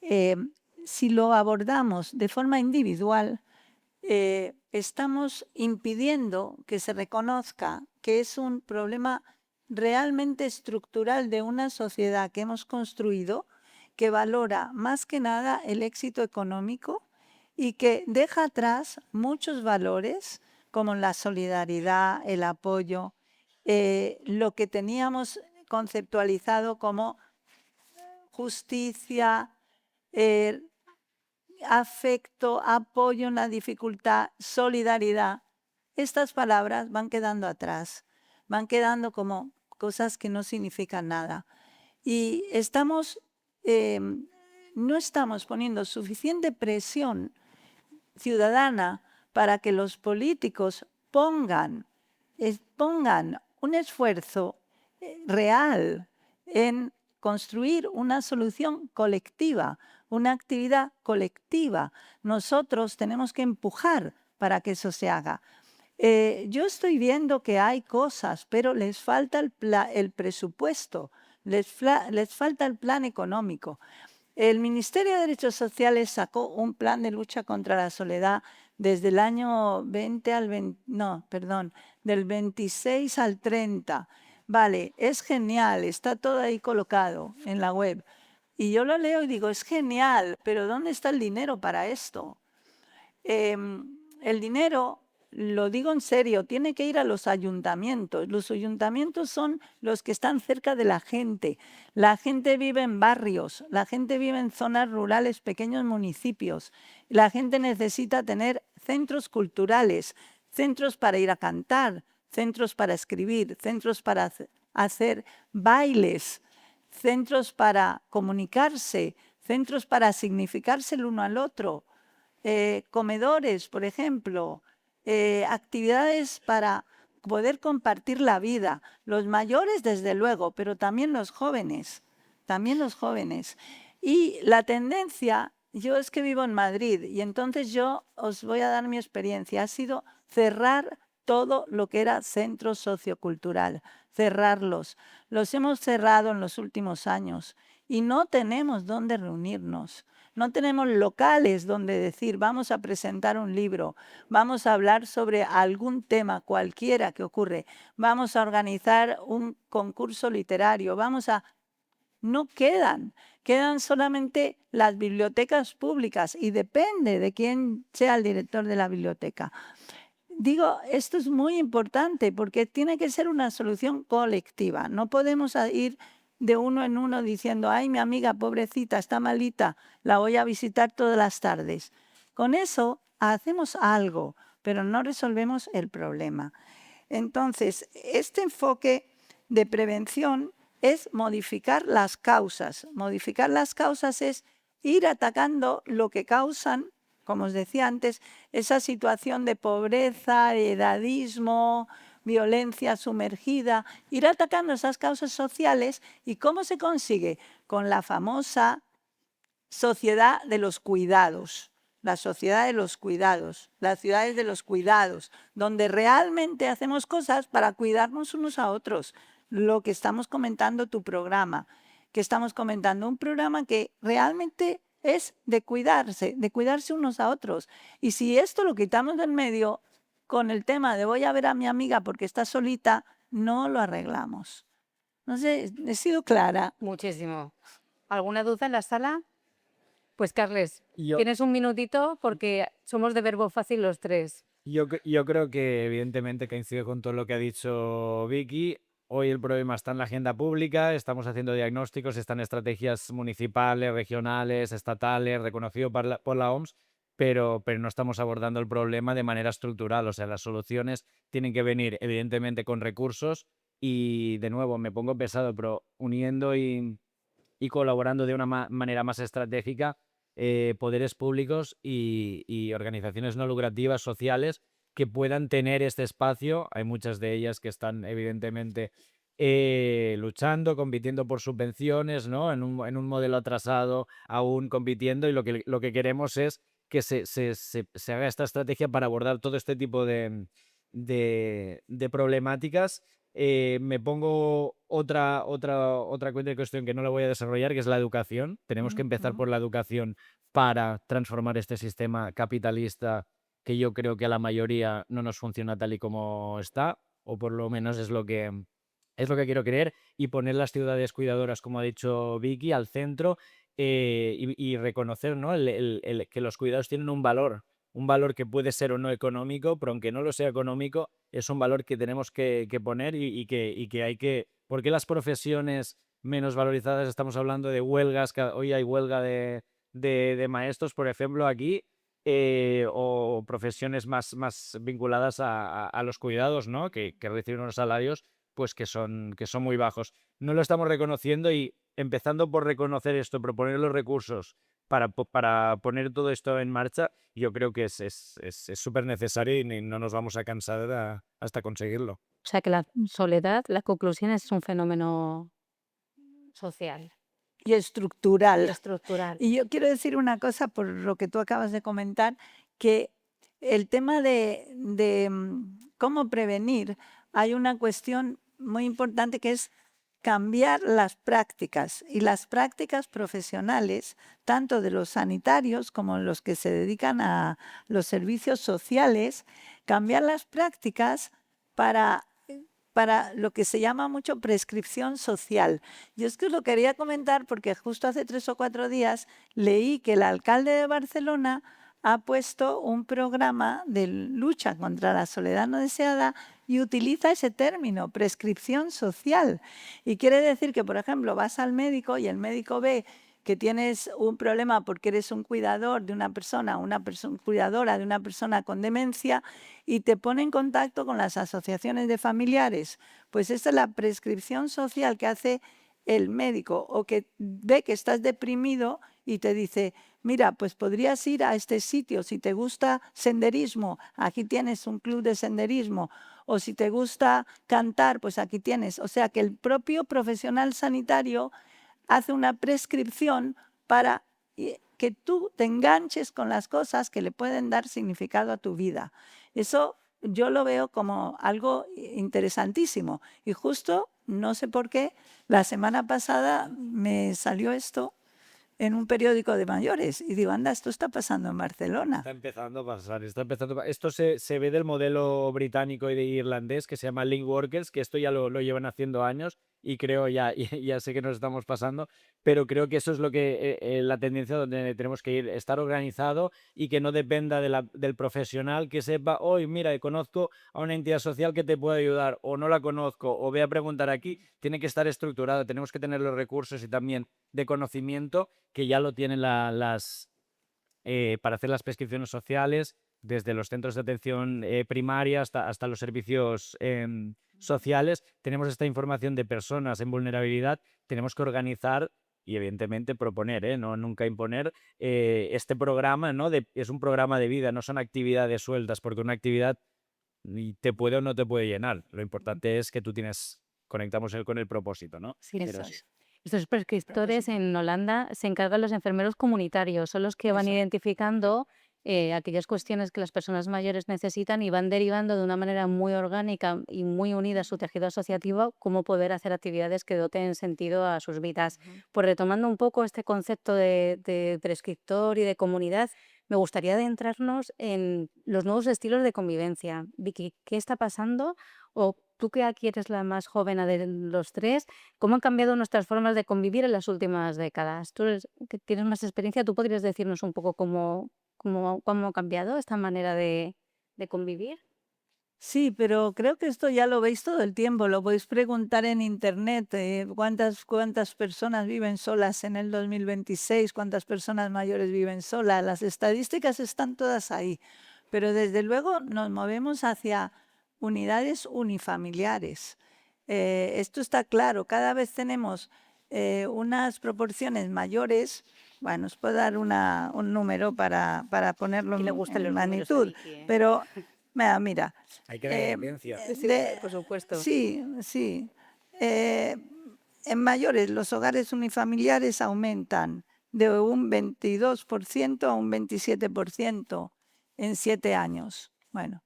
Eh, si lo abordamos de forma individual, estamos impidiendo que se reconozca que es un problema realmente estructural de una sociedad que hemos construido, que valora más que nada el éxito económico y que deja atrás muchos valores como la solidaridad, el apoyo, lo que teníamos conceptualizado como justicia, eh, afecto, apoyo en la dificultad, solidaridad. Estas palabras van quedando atrás, van quedando como cosas que no significan nada. Y no estamos poniendo suficiente presión ciudadana para que los políticos pongan un esfuerzo real en construir una solución colectiva, una actividad colectiva. Nosotros tenemos que empujar para que eso se haga. Yo estoy viendo que hay cosas, pero les falta el presupuesto, les falta el plan económico. El Ministerio de Derechos Sociales sacó un plan de lucha contra la soledad desde el año 20 al 20, no, perdón, del 26 al 30. Vale, es genial, está todo ahí colocado en la web. Y yo lo leo y digo, es genial, pero ¿dónde está el dinero para esto? El dinero, lo digo en serio, tiene que ir a los ayuntamientos. Los ayuntamientos son los que están cerca de la gente. La gente vive en barrios, la gente vive en zonas rurales, pequeños municipios. La gente necesita tener centros culturales, centros para ir a cantar, centros para escribir, centros para hacer bailes, centros para comunicarse, centros para significarse el uno al otro. Comedores, por ejemplo, actividades para poder compartir la vida. Los mayores, desde luego, pero también los jóvenes, Y la tendencia, yo es que vivo en Madrid y entonces yo os voy a dar mi experiencia, ha sido cerrar todo lo que era centro sociocultural, cerrarlos. Los hemos cerrado en los últimos años y no tenemos dónde reunirnos. No tenemos locales donde decir, vamos a presentar un libro, vamos a hablar sobre algún tema cualquiera que ocurre, vamos a organizar un concurso literario, No quedan solamente las bibliotecas públicas y depende de quién sea el director de la biblioteca. Digo, esto es muy importante porque tiene que ser una solución colectiva. No podemos ir de uno en uno diciendo, ay, mi amiga pobrecita está malita, la voy a visitar todas las tardes. Con eso hacemos algo, pero no resolvemos el problema. Entonces, este enfoque de prevención es modificar las causas. Modificar las causas es ir atacando lo que causan, como os decía antes, esa situación de pobreza, edadismo, violencia sumergida, ir atacando esas causas sociales. ¿Y cómo se consigue? Con la famosa sociedad de los cuidados, la sociedad de los cuidados, las ciudades de los cuidados, donde realmente hacemos cosas para cuidarnos unos a otros. Lo que estamos comentando tu programa, que estamos comentando un programa que realmente es de cuidarse unos a otros. Y si esto lo quitamos del medio con el tema de voy a ver a mi amiga porque está solita, no lo arreglamos. No sé, he sido clara. Muchísimo. ¿Alguna duda en la sala? Pues Carles, Yo, tienes un minutito porque somos de verbo fácil los tres. yo creo que evidentemente coincido con todo lo que ha dicho Vicky. Hoy el problema está en la agenda pública, estamos haciendo diagnósticos, están estrategias municipales, regionales, estatales, reconocido por la OMS, pero no estamos abordando el problema de manera estructural. O sea, las soluciones tienen que venir evidentemente con recursos y, de nuevo, me pongo pesado, pero uniendo y colaborando de una manera más estratégica, poderes públicos y organizaciones no lucrativas sociales que puedan tener este espacio. Hay muchas de ellas que están evidentemente luchando, compitiendo por subvenciones, ¿no? En un modelo atrasado, aún compitiendo, y lo que queremos es que se haga esta estrategia para abordar todo este tipo de problemáticas. Me pongo otra cuestión que no la voy a desarrollar, que es la educación. Tenemos que empezar por la educación para transformar este sistema capitalista que yo creo que a la mayoría no nos funciona tal y como está, o por lo menos es lo que quiero creer, y poner las ciudades cuidadoras, como ha dicho Vicky, al centro, y reconocer, ¿no? Que los cuidados tienen un valor que puede ser o no económico, pero aunque no lo sea económico, es un valor que tenemos que poner y que hay que... ¿Por qué las profesiones menos valorizadas estamos hablando de huelgas? Hoy hay huelga de maestros, por ejemplo, aquí, o profesiones más vinculadas a los cuidados, ¿no? Que reciben unos salarios pues que son muy bajos. No lo estamos reconociendo, y empezando por reconocer esto, proponer los recursos para poner todo esto en marcha, yo creo que es súper necesario y no nos vamos a cansar hasta conseguirlo. O sea que la soledad, la conclusión es un fenómeno social Y y estructural. estructural. Y yo quiero decir una cosa por lo que tú acabas de comentar, que el tema de cómo prevenir, hay una cuestión muy importante que es cambiar las prácticas y las prácticas profesionales, tanto de los sanitarios como los que se dedican a los servicios sociales, cambiar las prácticas para lo que se llama mucho prescripción social. Yo es que os lo quería comentar porque justo hace 3 o 4 días leí que el alcalde de Barcelona ha puesto un programa de lucha contra la soledad no deseada y utiliza ese término, prescripción social. Y quiere decir que, por ejemplo, vas al médico y el médico ve que tienes un problema porque eres un cuidador de una persona cuidadora de una persona con demencia, y te pone en contacto con las asociaciones de familiares. Pues esta es la prescripción social que hace el médico, o que ve que estás deprimido y te dice, mira, pues podrías ir a este sitio, si te gusta senderismo, aquí tienes un club de senderismo, o si te gusta cantar, pues aquí tienes. O sea que el propio profesional sanitario hace una prescripción para que tú te enganches con las cosas que le pueden dar significado a tu vida. Eso yo lo veo como algo interesantísimo. Y justo, no sé por qué, la semana pasada me salió esto en un periódico de mayores y digo, anda, esto está pasando en Barcelona. Está empezando a pasar, Esto se ve del modelo británico y irlandés que se llama Link Workers, que esto ya lo llevan haciendo años, y creo, ya sé que nos estamos pasando, pero creo que eso es lo que la tendencia donde tenemos que ir, estar organizado y que no dependa del profesional que sepa, hoy mira, conozco a una entidad social que te puede ayudar, o no la conozco, o voy a preguntar aquí. Tiene que estar estructurado, tenemos que tener los recursos y también de conocimiento que ya lo tienen para hacer las prescripciones sociales, desde los centros de atención primaria hasta los servicios sociales. Tenemos esta información de personas en vulnerabilidad, tenemos que organizar y evidentemente proponer, no nunca imponer, este programa, ¿no? Es un programa de vida, no son actividades sueltas, porque una actividad te puede o no te puede llenar. Lo importante es que conectamos con el propósito, ¿no? Sí, Pero eso sí. es. Estos prescriptores en Holanda se encargan los enfermeros comunitarios, son los que van Eso. identificando aquellas cuestiones que las personas mayores necesitan y van derivando de una manera muy orgánica y muy unida a su tejido asociativo cómo poder hacer actividades que doten sentido a sus vidas. Ujú. Pues retomando un poco este concepto de prescriptor y de comunidad, me gustaría adentrarnos en los nuevos estilos de convivencia. Vicky, ¿qué está pasando? O tú que aquí eres la más joven de los tres, ¿cómo han cambiado nuestras formas de convivir en las últimas décadas? Tú que tienes más experiencia, ¿tú podrías decirnos un poco cómo ha cambiado esta manera de convivir? Sí, pero creo que esto ya lo veis todo el tiempo, lo podéis preguntar en internet, cuántas personas viven solas en el 2026, cuántas personas mayores viven solas, las estadísticas están todas ahí, pero desde luego nos movemos hacia unidades unifamiliares. Esto está claro, cada vez tenemos unas proporciones mayores. Bueno, os puedo dar un número para ponerlo Que le gustan en los números a magnitud, Vicky, ¿eh? pero mira, Hay que dar eh, evidencia. Sí, por supuesto. sí, sí. Eh, en mayores, los hogares unifamiliares aumentan de un 22% a un 27% en 7 años. Bueno,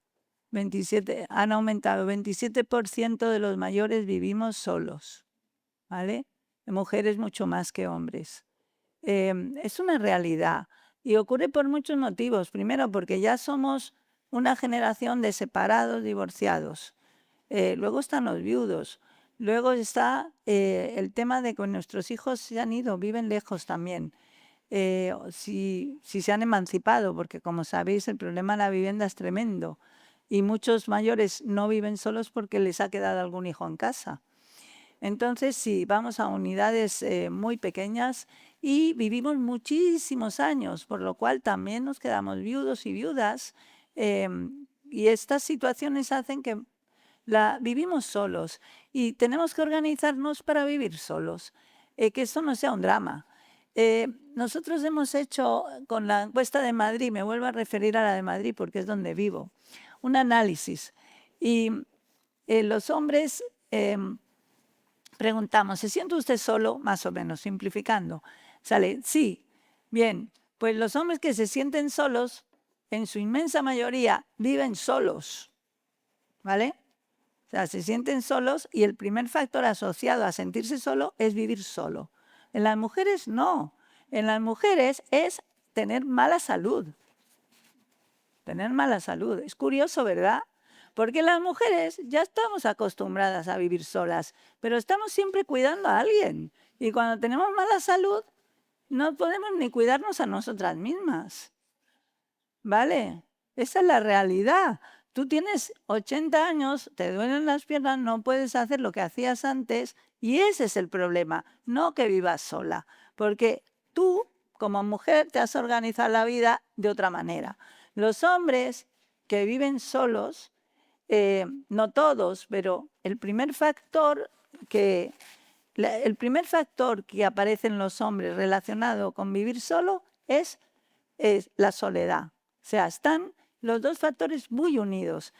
27, han aumentado. 27% de los mayores vivimos solos, ¿vale? De mujeres mucho más que hombres. Es una realidad y ocurre por muchos motivos. Primero, porque ya somos una generación de separados, divorciados. Luego están los viudos. Luego está el tema de que nuestros hijos se han ido, viven lejos también. Si se han emancipado, porque como sabéis, el problema de la vivienda es tremendo. Y muchos mayores no viven solos porque les ha quedado algún hijo en casa. Entonces, sí, vamos a unidades muy pequeñas y vivimos muchísimos años, por lo cual también nos quedamos viudos y viudas. Y estas situaciones hacen que vivimos solos y tenemos que organizarnos para vivir solos, que esto no sea un drama. Nosotros hemos hecho con la encuesta de Madrid, me vuelvo a referir a la de Madrid porque es donde vivo, un análisis. Y los hombres preguntamos, ¿se siente usted solo? Más o menos, simplificando. Sale, sí. Bien, pues los hombres que se sienten solos, en su inmensa mayoría, viven solos, ¿vale? O sea, se sienten solos y el primer factor asociado a sentirse solo es vivir solo. En las mujeres no. En las mujeres es tener mala salud. Tener mala salud. Es curioso, ¿verdad? Porque las mujeres ya estamos acostumbradas a vivir solas, pero estamos siempre cuidando a alguien. Y cuando tenemos mala salud, no podemos ni cuidarnos a nosotras mismas. ¿Vale? Esa es la realidad. Tú tienes 80 años, te duelen las piernas, no puedes hacer lo que hacías antes y ese es el problema, no que vivas sola, porque tú como mujer te has organizado la vida de otra manera. Los hombres que viven solos, no todos, pero el primer factor que aparece en los hombres relacionado con vivir solo es la soledad. O sea, están los dos factores muy unidos.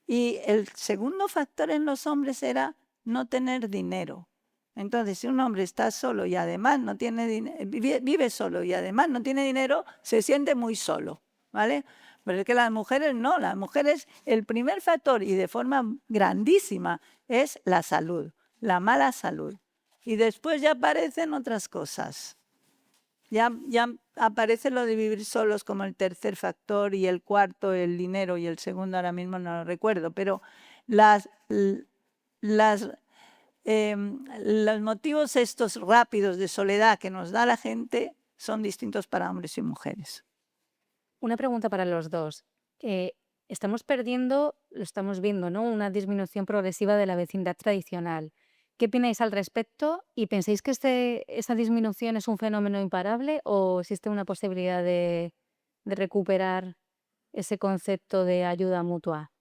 Y el segundo factor en los hombres era no tener dinero. Entonces, si un hombre está solo y además no tiene vive solo y además no tiene dinero, se siente muy solo, ¿vale? Pero es que las mujeres no, las mujeres, el primer factor y de forma grandísima es la salud, la mala salud. Y después ya aparecen otras cosas. Ya aparece lo de vivir solos como el tercer factor y el cuarto el dinero y el segundo ahora mismo no lo recuerdo, pero los motivos estos rápidos de soledad que nos da la gente son distintos para hombres y mujeres. Una pregunta para los dos. Estamos perdiendo, lo estamos viendo, ¿no? Una disminución progresiva de la vecindad tradicional. ¿Qué opináis al respecto? ¿Y pensáis que esta disminución es un fenómeno imparable o existe una posibilidad de recuperar ese concepto de ayuda mutua?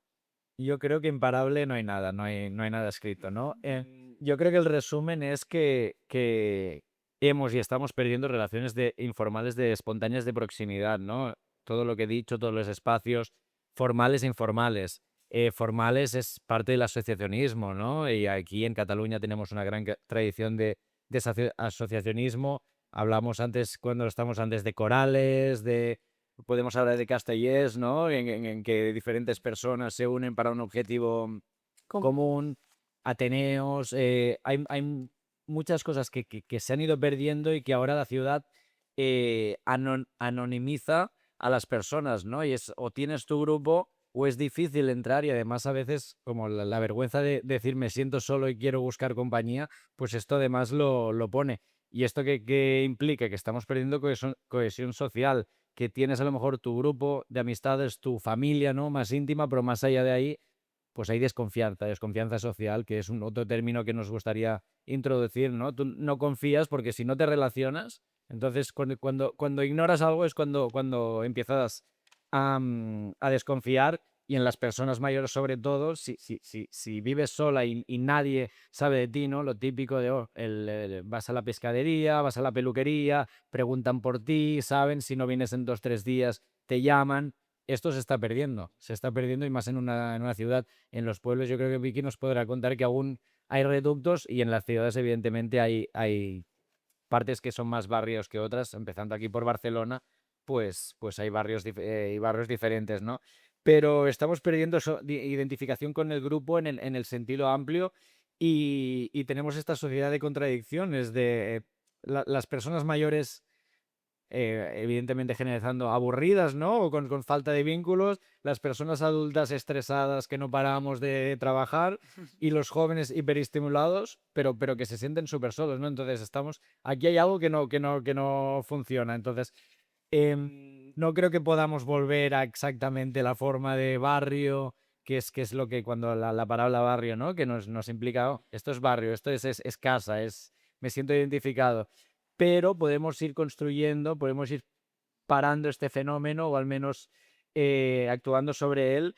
Yo creo que imparable no hay nada, no hay nada escrito, ¿no? Yo creo que el resumen es que hemos y estamos perdiendo relaciones informales espontáneas de proximidad, ¿no? Todo lo que he dicho, todos los espacios formales e informales. Formales es parte del asociacionismo, ¿no? Y aquí en Cataluña tenemos una gran tradición de asociacionismo. Hablamos antes, cuando estamos antes de corales, podemos hablar de castellers, ¿no? En que diferentes personas se unen para un objetivo común, ateneos, hay muchas cosas que se han ido perdiendo y que ahora la ciudad anonimiza a las personas, ¿no? Y es o tienes tu grupo o es difícil entrar, y además a veces como la vergüenza de decir me siento solo y quiero buscar compañía, pues esto además lo pone. Y esto que implica que estamos perdiendo cohesión social, que tienes a lo mejor tu grupo de amistades, tu familia, ¿no? Más íntima, pero más allá de ahí, pues hay desconfianza social, que es un otro término que nos gustaría introducir, ¿no? Tú no confías porque si no te relacionas, entonces cuando ignoras algo es cuando empiezas a desconfiar, y en las personas mayores sobre todo, si vives sola y nadie sabe de ti, ¿no? Lo típico de, vas a la pescadería, vas a la peluquería, preguntan por ti, saben, si no vienes en 2 o 3 días, te llaman. Esto se está perdiendo y más en una ciudad. En los pueblos yo creo que Vicky nos podrá contar que aún hay reductos, y en las ciudades evidentemente hay partes que son más barrios que otras, empezando aquí por Barcelona, pues hay barrios diferentes, ¿no? Pero estamos perdiendo identificación con el grupo en el sentido amplio, y tenemos esta sociedad de contradicciones, de las personas mayores evidentemente generalizando, aburridas, ¿no? O con falta de vínculos, las personas adultas estresadas que no paramos de trabajar, y los jóvenes hiperestimulados, pero que se sienten súper solos, ¿no? Entonces aquí hay algo que no funciona. Entonces, no creo que podamos volver a exactamente la forma de barrio, que es lo que cuando la palabra barrio, ¿no? Que nos implica, "Oh, esto es barrio, esto es casa, me siento identificado". Pero podemos ir construyendo, podemos ir parando este fenómeno, o al menos actuando sobre él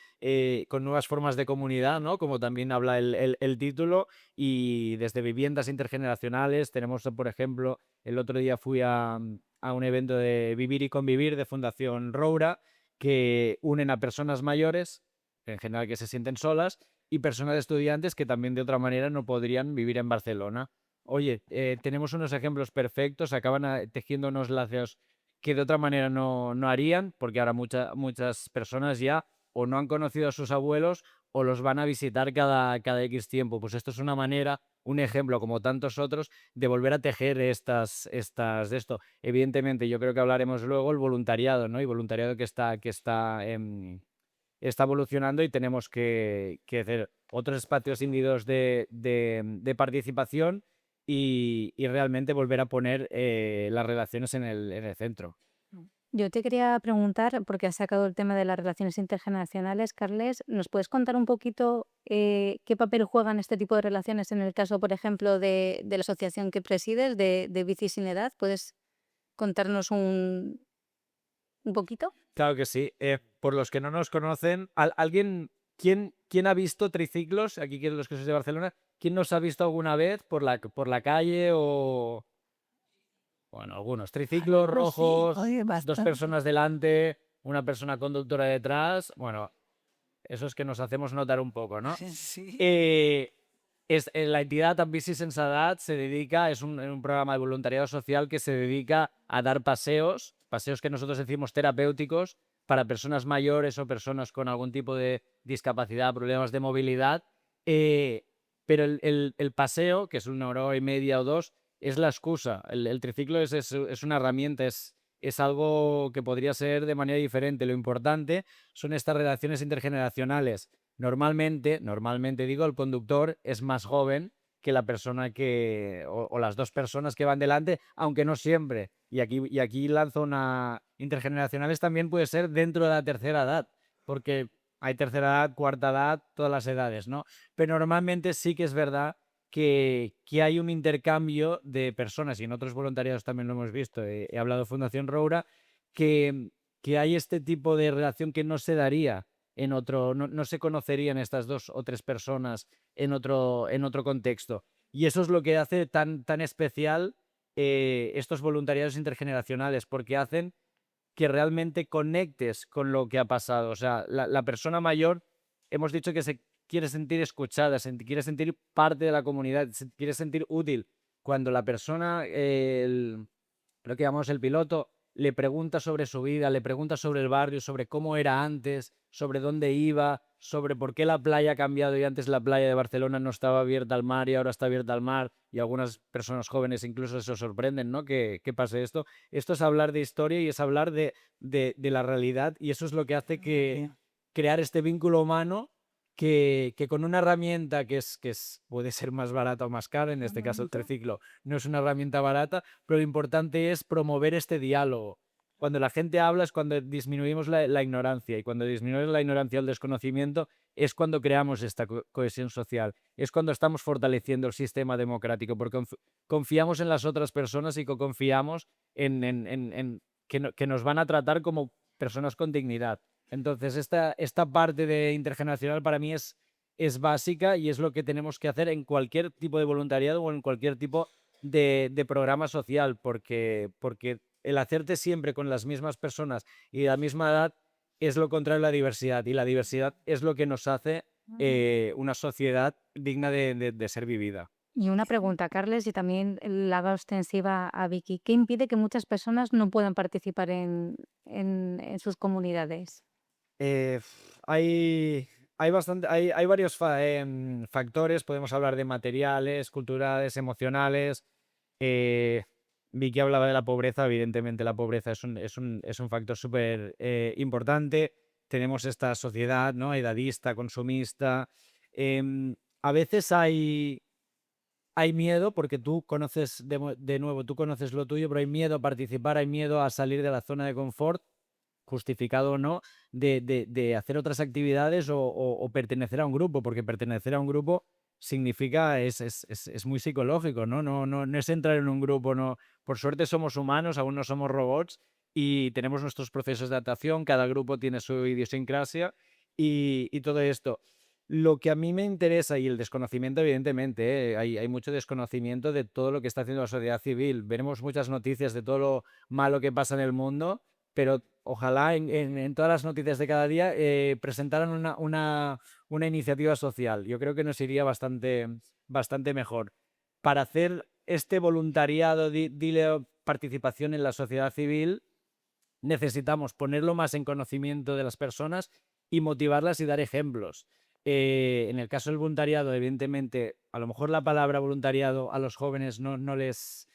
con nuevas formas de comunidad, ¿no? Como también habla el título, y desde viviendas intergeneracionales. Tenemos, por ejemplo, el otro día fui a un evento de Vivir y Convivir de Fundación Roura, que unen a personas mayores, en general que se sienten solas, y personas estudiantes que también de otra manera no podrían vivir en Barcelona. Oye, tenemos unos ejemplos perfectos, acaban tejiendo unos lazos que de otra manera no harían, porque ahora muchas personas ya o no han conocido a sus abuelos o los van a visitar cada X tiempo. Pues esto es una manera, un ejemplo como tantos otros, de volver a tejer de esto. Evidentemente, yo creo que hablaremos luego el voluntariado, ¿no? Y voluntariado está evolucionando, y tenemos que hacer otros espacios individuos de participación, y realmente volver a poner las relaciones en el centro. Yo te quería preguntar, porque has sacado el tema de las relaciones intergeneracionales, Carles, ¿nos puedes contar un poquito qué papel juegan este tipo de relaciones en el caso, por ejemplo, de la asociación que presides, de Bici Sin Edad? ¿Puedes contarnos un poquito? Claro que sí. Por los que no nos conocen, ¿quién ha visto triciclos? Aquí, que los que sois de Barcelona, ¿quién nos ha visto alguna vez por la calle o...? Bueno, algunos. Triciclos Pues sí, rojos, oye, 2 bastante. personas delante, una persona conductora detrás. Bueno, eso es que nos hacemos notar un poco, ¿no? Sí. La entidad Ambici Sense Edat es un programa de voluntariado social que se dedica a dar paseos que nosotros decimos terapéuticos, para personas mayores o personas con algún tipo de discapacidad, problemas de movilidad. Pero el paseo, que es 1 hora y media o 2, es la excusa. El triciclo es una herramienta, es algo que podría ser de manera diferente. Lo importante son estas relaciones intergeneracionales. Normalmente digo, el conductor es más joven que la persona o las 2 personas que van delante, aunque no siempre. Y aquí lanzo una... Intergeneracionales también puede ser dentro de la tercera edad, porque hay tercera edad, cuarta edad, todas las edades, ¿no? Pero normalmente sí que es verdad que hay un intercambio de personas, y en otros voluntariados también lo hemos visto. He hablado de Fundación Roura, que hay este tipo de relación que no se daría en otro, no se conocerían estas 2 o 3 personas en otro contexto. Y eso es lo que hace tan especial estos voluntariados intergeneracionales, porque hacen que realmente conectes con lo que ha pasado. O sea, la persona mayor, hemos dicho que se quiere sentir escuchada, quiere sentir parte de la comunidad, quiere sentir útil. cuando la persona, lo que llamamos el piloto, le pregunta sobre su vida, le pregunta sobre el barrio, sobre cómo era antes, sobre dónde iba, sobre por qué la playa ha cambiado y antes la playa de Barcelona no estaba abierta al mar y ahora está abierta al mar, y algunas personas jóvenes incluso se sorprenden, ¿no? Que pase esto. Esto es hablar de historia y es hablar de la realidad, y eso es lo que hace que crear este vínculo humano que con una herramienta puede ser más barata o más cara, en este caso el triciclo no es una herramienta barata, pero lo importante es promover este diálogo. Cuando la gente habla es cuando disminuimos la ignorancia, y cuando disminuimos la ignorancia o el desconocimiento es cuando creamos esta cohesión social, es cuando estamos fortaleciendo el sistema democrático, porque confiamos en las otras personas y confiamos en que nos van a tratar como personas con dignidad. Entonces, esta parte de intergeneracional para mí es básica, y es lo que tenemos que hacer en cualquier tipo de voluntariado o en cualquier tipo de programa social, porque el hacerte siempre con las mismas personas y de la misma edad es lo contrario a la diversidad, y la diversidad es lo que nos hace una sociedad digna de ser vivida. Y una pregunta, Carles, y también la hago extensiva a Vicky. ¿Qué impide que muchas personas no puedan participar en sus comunidades? Eh, hay varios factores. Podemos hablar de materiales, culturales, emocionales. eh, Vicky hablaba de la pobreza. Evidentemente la pobreza es un factor súper importante. Tenemos esta sociedad, ¿no?, edadista, consumista. A veces hay miedo, porque tú conoces de nuevo, tú conoces lo tuyo, pero hay miedo a participar, hay miedo a salir de la zona de confort, justificado o no, de hacer otras actividades o pertenecer a un grupo, porque pertenecer a un grupo significa, es muy psicológico, ¿no? No es entrar en un grupo, no. Por suerte somos humanos, aún no somos robots, y tenemos nuestros procesos de adaptación, cada grupo tiene su idiosincrasia y todo esto. Lo que a mí me interesa, y el desconocimiento, evidentemente, hay mucho desconocimiento de todo lo que está haciendo la sociedad civil. Veremos muchas noticias de todo lo malo que pasa en el mundo, pero ojalá en todas las noticias de cada día presentaran una iniciativa social. Yo creo que nos iría bastante mejor. Para hacer este voluntariado, dile participación en la sociedad civil, necesitamos ponerlo más en conocimiento de las personas y motivarlas y dar ejemplos. En el caso del voluntariado, evidentemente, a lo mejor la palabra voluntariado a los jóvenes no les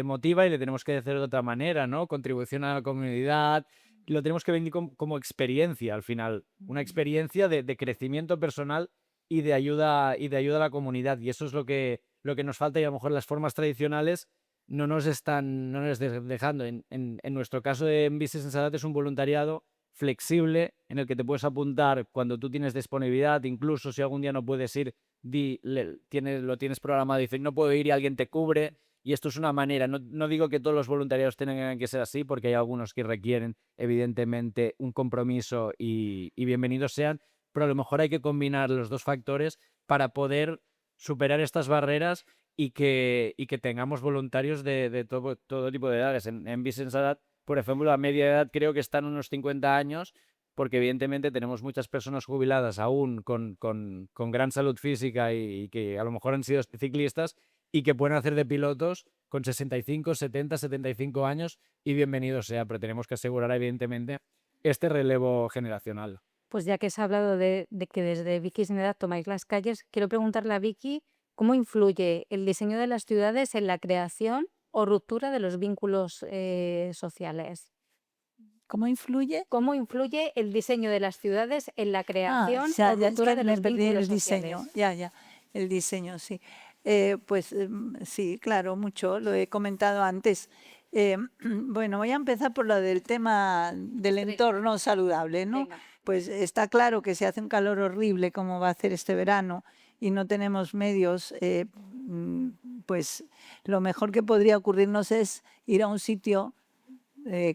motiva, y le tenemos que hacer de otra manera, ¿no? Contribución a la comunidad. Lo tenemos que venir como experiencia al final, una experiencia de crecimiento personal y de ayuda a la comunidad. Y eso es lo que nos falta, y a lo mejor las formas tradicionales no nos dejando. En nuestro caso en Business Sadat es un voluntariado flexible, en el que te puedes apuntar cuando tú tienes disponibilidad. Incluso si algún día no puedes ir, lo tienes programado, dices no puedo ir, y alguien te cubre. Y esto es una manera, no digo que todos los voluntariados tengan que ser así, porque hay algunos que requieren evidentemente un compromiso, y bienvenidos sean, pero a lo mejor hay que combinar los dos factores para poder superar estas barreras y que tengamos voluntarios de todo tipo de edades. En Business Sadat, por ejemplo, la media edad creo que está en unos 50 años, porque evidentemente tenemos muchas personas jubiladas aún con gran salud física, y que a lo mejor han sido ciclistas y que pueden hacer de pilotos con 65, 70, 75 años, y bienvenido sea, pero tenemos que asegurar evidentemente este relevo generacional. Pues ya que se ha hablado de que desde Vicky Sin Edad tomáis las calles, quiero preguntarle a Vicky cómo influye el diseño de las ciudades en la creación o ruptura de los vínculos sociales. ¿Cómo influye? ¿Cómo influye el diseño de las ciudades en la creación ya, o es ruptura que de me los perdí vínculos el diseño. sociales? Ya, el diseño, sí. Sí, claro, mucho, lo he comentado antes. Bueno, voy a empezar por lo del tema del entorno saludable, ¿no? Venga. Pues está claro que se hace un calor horrible como va a hacer este verano y no tenemos medios, pues lo mejor que podría ocurrirnos es ir a un sitio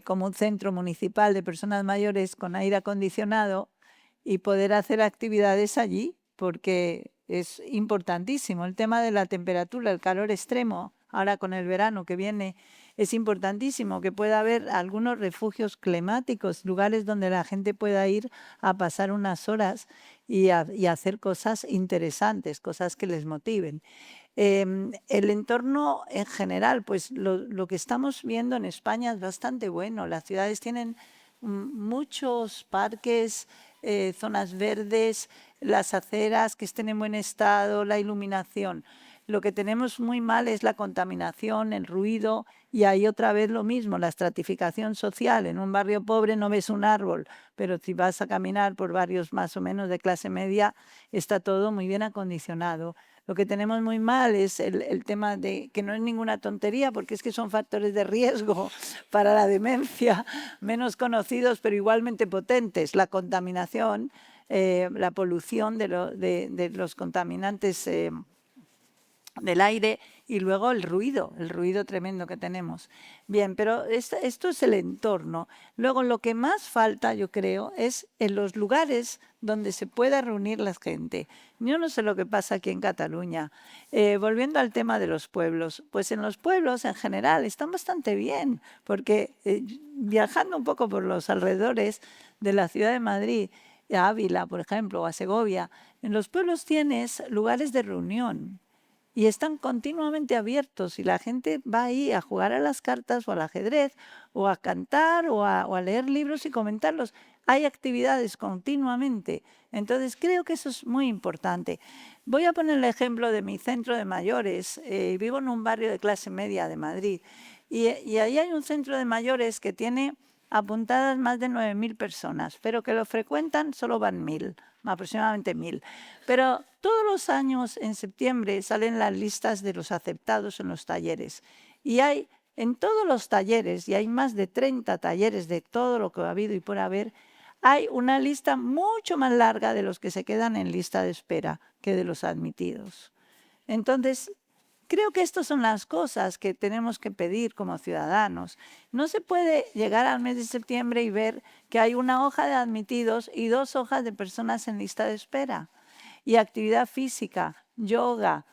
como un centro municipal de personas mayores con aire acondicionado y poder hacer actividades allí, porque es importantísimo el tema de la temperatura, el calor extremo. Ahora con el verano que viene es importantísimo que pueda haber algunos refugios climáticos, lugares donde la gente pueda ir a pasar unas horas y hacer cosas interesantes, cosas que les motiven. El entorno en general, pues lo que estamos viendo en España es bastante bueno. Las ciudades tienen muchos parques, zonas verdes, las aceras que estén en buen estado, la iluminación. Lo que tenemos muy mal es la contaminación, el ruido, y ahí otra vez lo mismo, la estratificación social. En un barrio pobre no ves un árbol, pero si vas a caminar por barrios más o menos de clase media, está todo muy bien acondicionado. Lo que tenemos muy mal es el tema de que no es ninguna tontería, porque es que son factores de riesgo para la demencia, menos conocidos pero igualmente potentes. La contaminación, la polución de los contaminantes del aire y luego el ruido tremendo que tenemos. Bien, pero esto es el entorno. Luego lo que más falta, yo creo, es en los lugares donde se pueda reunir la gente. Yo no sé lo que pasa aquí en Cataluña. Volviendo al tema de los pueblos, pues en los pueblos en general están bastante bien, porque viajando un poco por los alrededores de la ciudad de Madrid, a Ávila, por ejemplo, o a Segovia, en los pueblos tienes lugares de reunión y están continuamente abiertos y la gente va ahí a jugar a las cartas o al ajedrez o a cantar o a leer libros y comentarlos. Hay actividades continuamente. Entonces creo que eso es muy importante. Voy a poner el ejemplo de mi centro de mayores. Vivo en un barrio de clase media de Madrid y ahí hay un centro de mayores que tiene apuntadas más de 9.000 personas, pero que lo frecuentan solo van 1.000, aproximadamente 1.000. Pero todos los años, en septiembre, salen las listas de los aceptados en los talleres. Y hay en todos los talleres, y hay más de 30 talleres de todo lo que ha habido y por haber, hay una lista mucho más larga de los que se quedan en lista de espera que de los admitidos. Entonces, creo que estas son las cosas que tenemos que pedir como ciudadanos. No se puede llegar al mes de septiembre y ver que hay una hoja de admitidos y 2 hojas de personas en lista de espera. Y actividad física, yoga,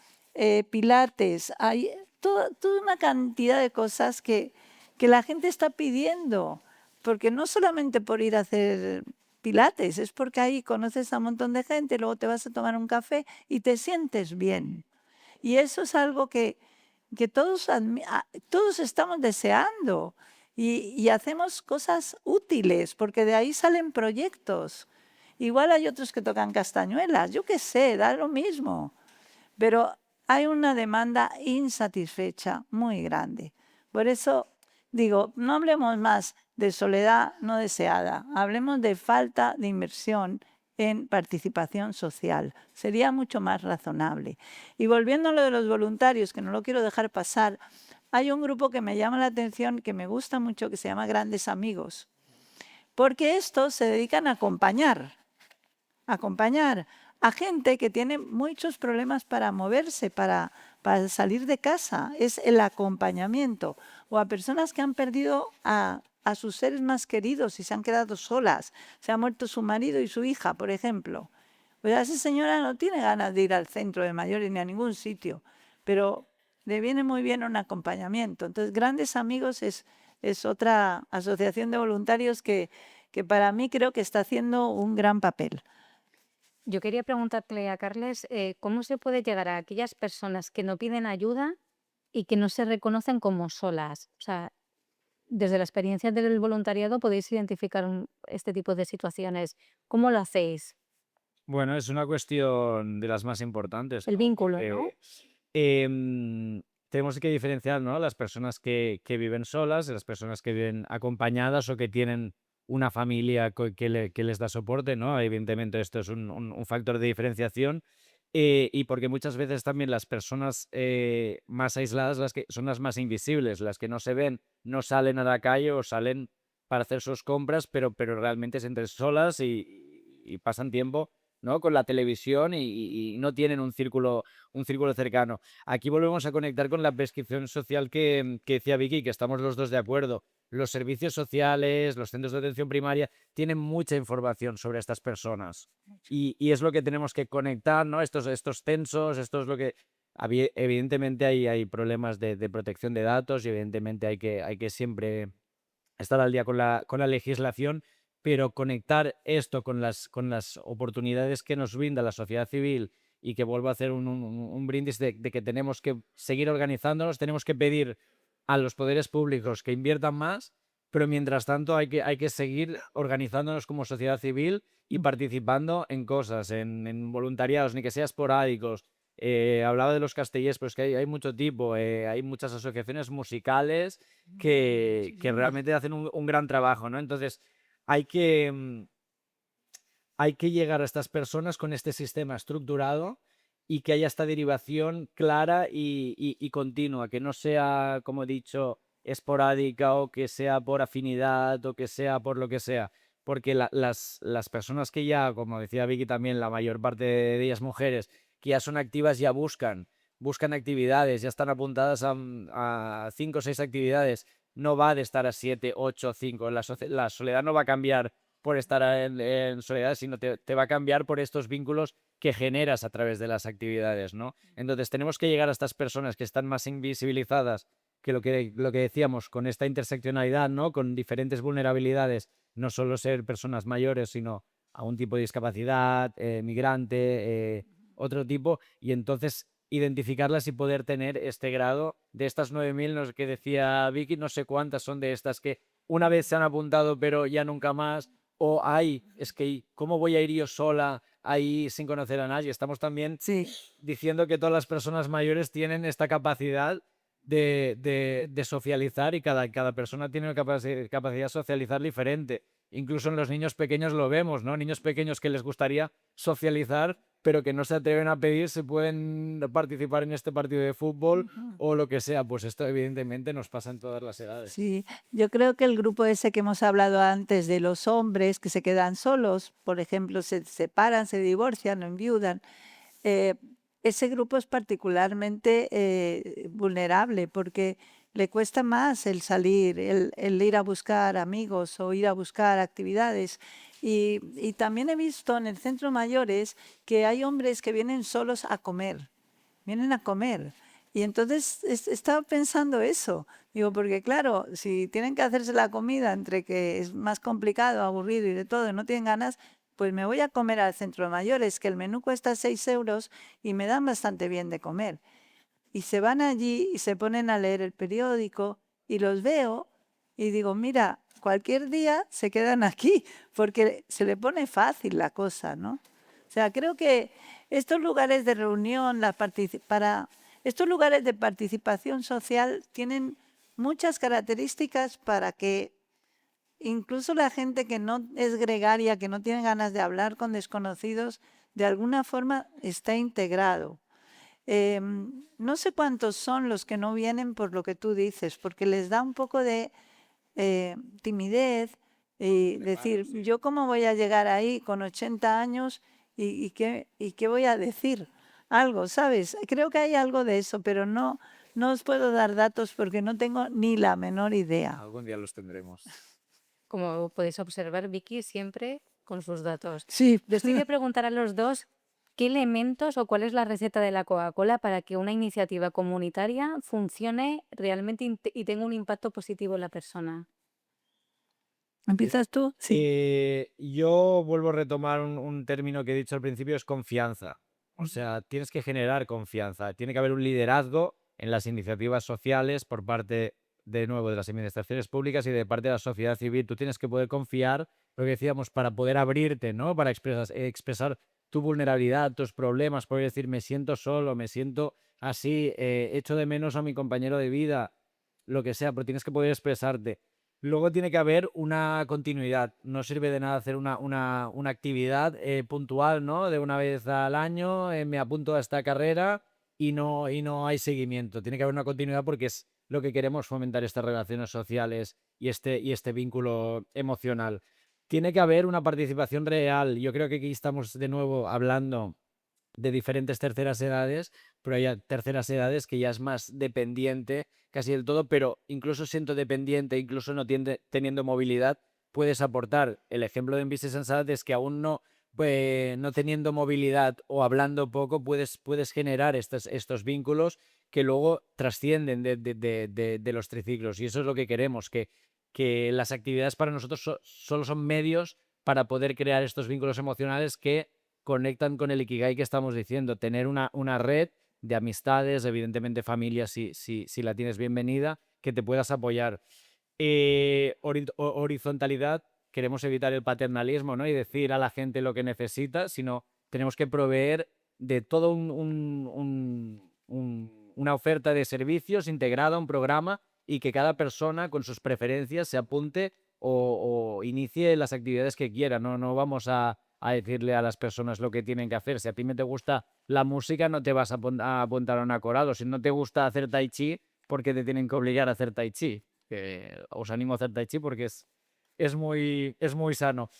pilates, hay toda una cantidad de cosas que la gente está pidiendo, porque no solamente por ir a hacer pilates, es porque ahí conoces a un montón de gente, luego te vas a tomar un café y te sientes bien. Y eso es algo que todos estamos deseando y hacemos cosas útiles, porque de ahí salen proyectos. Igual hay otros que tocan castañuelas, yo qué sé, da lo mismo. Pero hay una demanda insatisfecha muy grande. Por eso digo, no hablemos más de soledad no deseada, hablemos de falta de inversión en participación social. Sería mucho más razonable. Y volviendo a lo de los voluntarios, que no lo quiero dejar pasar, hay un grupo que me llama la atención, que me gusta mucho, que se llama Grandes Amigos, porque estos se dedican a acompañar a gente que tiene muchos problemas para moverse, para salir de casa. Es el acompañamiento. O a personas que han perdido a sus seres más queridos y se han quedado solas. Se ha muerto su marido y su hija, por ejemplo. Pues esa señora no tiene ganas de ir al centro de mayores ni a ningún sitio, pero le viene muy bien un acompañamiento. Entonces, Grandes Amigos es otra asociación de voluntarios que para mí creo que está haciendo un gran papel. Yo quería preguntarle a Carles, ¿cómo se puede llegar a aquellas personas que no piden ayuda y que no se reconocen como solas? O sea, desde la experiencia del voluntariado podéis identificar este tipo de situaciones. ¿Cómo lo hacéis? Bueno, es una cuestión de las más importantes, El ¿no? vínculo, ¿no? Porque tenemos que diferenciar, ¿no? Las personas que viven solas, de las personas que viven acompañadas o que tienen una familia que les da soporte, ¿no? Evidentemente esto es un factor de diferenciación. Y porque muchas veces también las personas más aisladas las que son las más invisibles, las que no se ven, no salen a la calle o salen para hacer sus compras, pero realmente se sienten solas y pasan tiempo, ¿no? Con la televisión y no tienen un círculo cercano. Aquí volvemos a conectar con la prescripción social que decía Vicky, que estamos los dos de acuerdo. Los servicios sociales, los centros de atención primaria tienen mucha información sobre estas personas y es lo que tenemos que conectar, ¿no? Estos censos, esto es lo que Evidentemente hay problemas de protección de datos y evidentemente hay que siempre estar al día con la legislación, pero conectar esto con las oportunidades que nos brinda la sociedad civil y que vuelvo a hacer un brindis de que tenemos que seguir organizándonos, tenemos que pedir a los poderes públicos que inviertan más, pero mientras tanto hay que seguir organizándonos como sociedad civil y participando en cosas, en voluntariados, ni que sea esporádicos. Hablaba de los castellers, pero es que hay mucho tipo, hay muchas asociaciones musicales que realmente hacen un gran trabajo, ¿no? Entonces, hay que, hay que llegar a estas personas con este sistema estructurado y que haya esta derivación clara y continua, que no sea, como he dicho, esporádica o que sea por afinidad o que sea por lo que sea. Porque las personas que ya, como decía Vicky también, la mayor parte de ellas mujeres, que ya son activas, ya buscan actividades, ya están apuntadas a 5 o 6 actividades. No va de estar a 7, 8, 5. La soledad no va a cambiar por estar en soledad, sino te va a cambiar por estos vínculos que generas a través de las actividades, ¿no? Entonces tenemos que llegar a estas personas que están más invisibilizadas, que lo que decíamos, con esta interseccionalidad, ¿no? Con diferentes vulnerabilidades, no solo ser personas mayores, sino a un tipo de discapacidad, migrante, otro tipo, y entonces identificarlas y poder tener este grado de estas 9.000, no sé qué decía Vicky, no sé cuántas son de estas que una vez se han apuntado pero ya nunca más, o ay, es que ¿cómo voy a ir yo sola ahí sin conocer a nadie? Estamos también Sí, diciendo que todas las personas mayores tienen esta capacidad de socializar y cada persona tiene una capacidad de socializar diferente. Incluso en los niños pequeños lo vemos, ¿no? Niños pequeños que les gustaría socializar, pero que no se atreven a pedir si pueden participar en este partido de fútbol o lo que sea. Pues esto evidentemente nos pasa en todas las edades. sí. Yo creo que el grupo ese que hemos hablado antes de los hombres que se quedan solos, por ejemplo, se separan, se divorcian o enviudan, eh, ese grupo es particularmente vulnerable porque le cuesta más el salir, el ir a buscar amigos o ir a buscar actividades. Y también he visto en el centro mayores que hay hombres que vienen solos a comer, vienen a comer. Y entonces estaba pensando eso. Digo, porque claro, si tienen que hacerse la comida entre que es más complicado, aburrido y de todo, y no tienen ganas, pues me voy a comer al centro de mayores, que el menú cuesta 6 euros y me dan bastante bien de comer. Y se van allí y se ponen a leer el periódico y los veo y digo, mira, cualquier día se quedan aquí porque se le pone fácil la cosa, ¿no? O sea, creo que estos lugares de reunión, estos lugares de participación social tienen muchas características para que incluso la gente que no es gregaria, que no tiene ganas de hablar con desconocidos, de alguna forma está integrado. No sé cuántos son los que no vienen por lo que tú dices, porque les da un poco de timidez y decir, yo cómo voy a llegar ahí con 80 años y qué voy a decir. Algo, ¿sabes? Creo que hay algo de eso, pero no os puedo dar datos porque no tengo ni la menor idea. Algún día los tendremos. Como podéis observar, Vicky siempre con sus datos. Sí, Les voy a preguntar a los dos qué elementos o cuál es la receta de la Coca-Cola para que una iniciativa comunitaria funcione realmente y tenga un impacto positivo en la persona. ¿empiezas tú? Sí. Yo vuelvo a retomar un término que he dicho al principio, es confianza. O sea, tienes que generar confianza. Tiene que haber un liderazgo en las iniciativas sociales por parte, de nuevo, de las administraciones públicas y de parte de la sociedad civil. Tú tienes que poder confiar, lo que decíamos, para poder abrirte, ¿no? Para expresar tu vulnerabilidad, tus problemas, poder decir, me siento solo, me siento así, echo de menos a mi compañero de vida, lo que sea, pero tienes que poder expresarte. Luego tiene que haber una continuidad. No sirve de nada hacer una actividad puntual, ¿no? De una vez al año, me apunto a esta carrera y no hay seguimiento. Tiene que haber una continuidad porque es lo que queremos, fomentar estas relaciones sociales y este vínculo emocional. Tiene que haber una participación real. Yo creo que aquí estamos de nuevo hablando de diferentes terceras edades, pero hay terceras edades que ya es más dependiente casi del todo, pero incluso siendo dependiente, incluso no teniendo movilidad, puedes aportar. El ejemplo de Envise Sensat es que aún no pues, no teniendo movilidad o hablando poco, puedes generar estos vínculos que luego trascienden de los triciclos. Y eso es lo que queremos, que las actividades para nosotros solo son medios para poder crear estos vínculos emocionales que conectan con el Ikigai que estamos diciendo. Tener una red de amistades, evidentemente familia, si la tienes bienvenida, que te puedas apoyar. Horizontalidad, queremos evitar el paternalismo, ¿no? Y decir a la gente lo que necesita, sino tenemos que proveer de todo una oferta de servicios integrada, un programa, y que cada persona con sus preferencias se apunte o inicie las actividades que quiera. No vamos a decirle a las personas lo que tienen que hacer. Si a ti me te gusta la música, no te vas a apuntar a un corado. Si no te gusta hacer tai chi, ¿por qué te tienen que obligar a hacer tai chi? Que os animo a hacer tai chi porque es muy sano.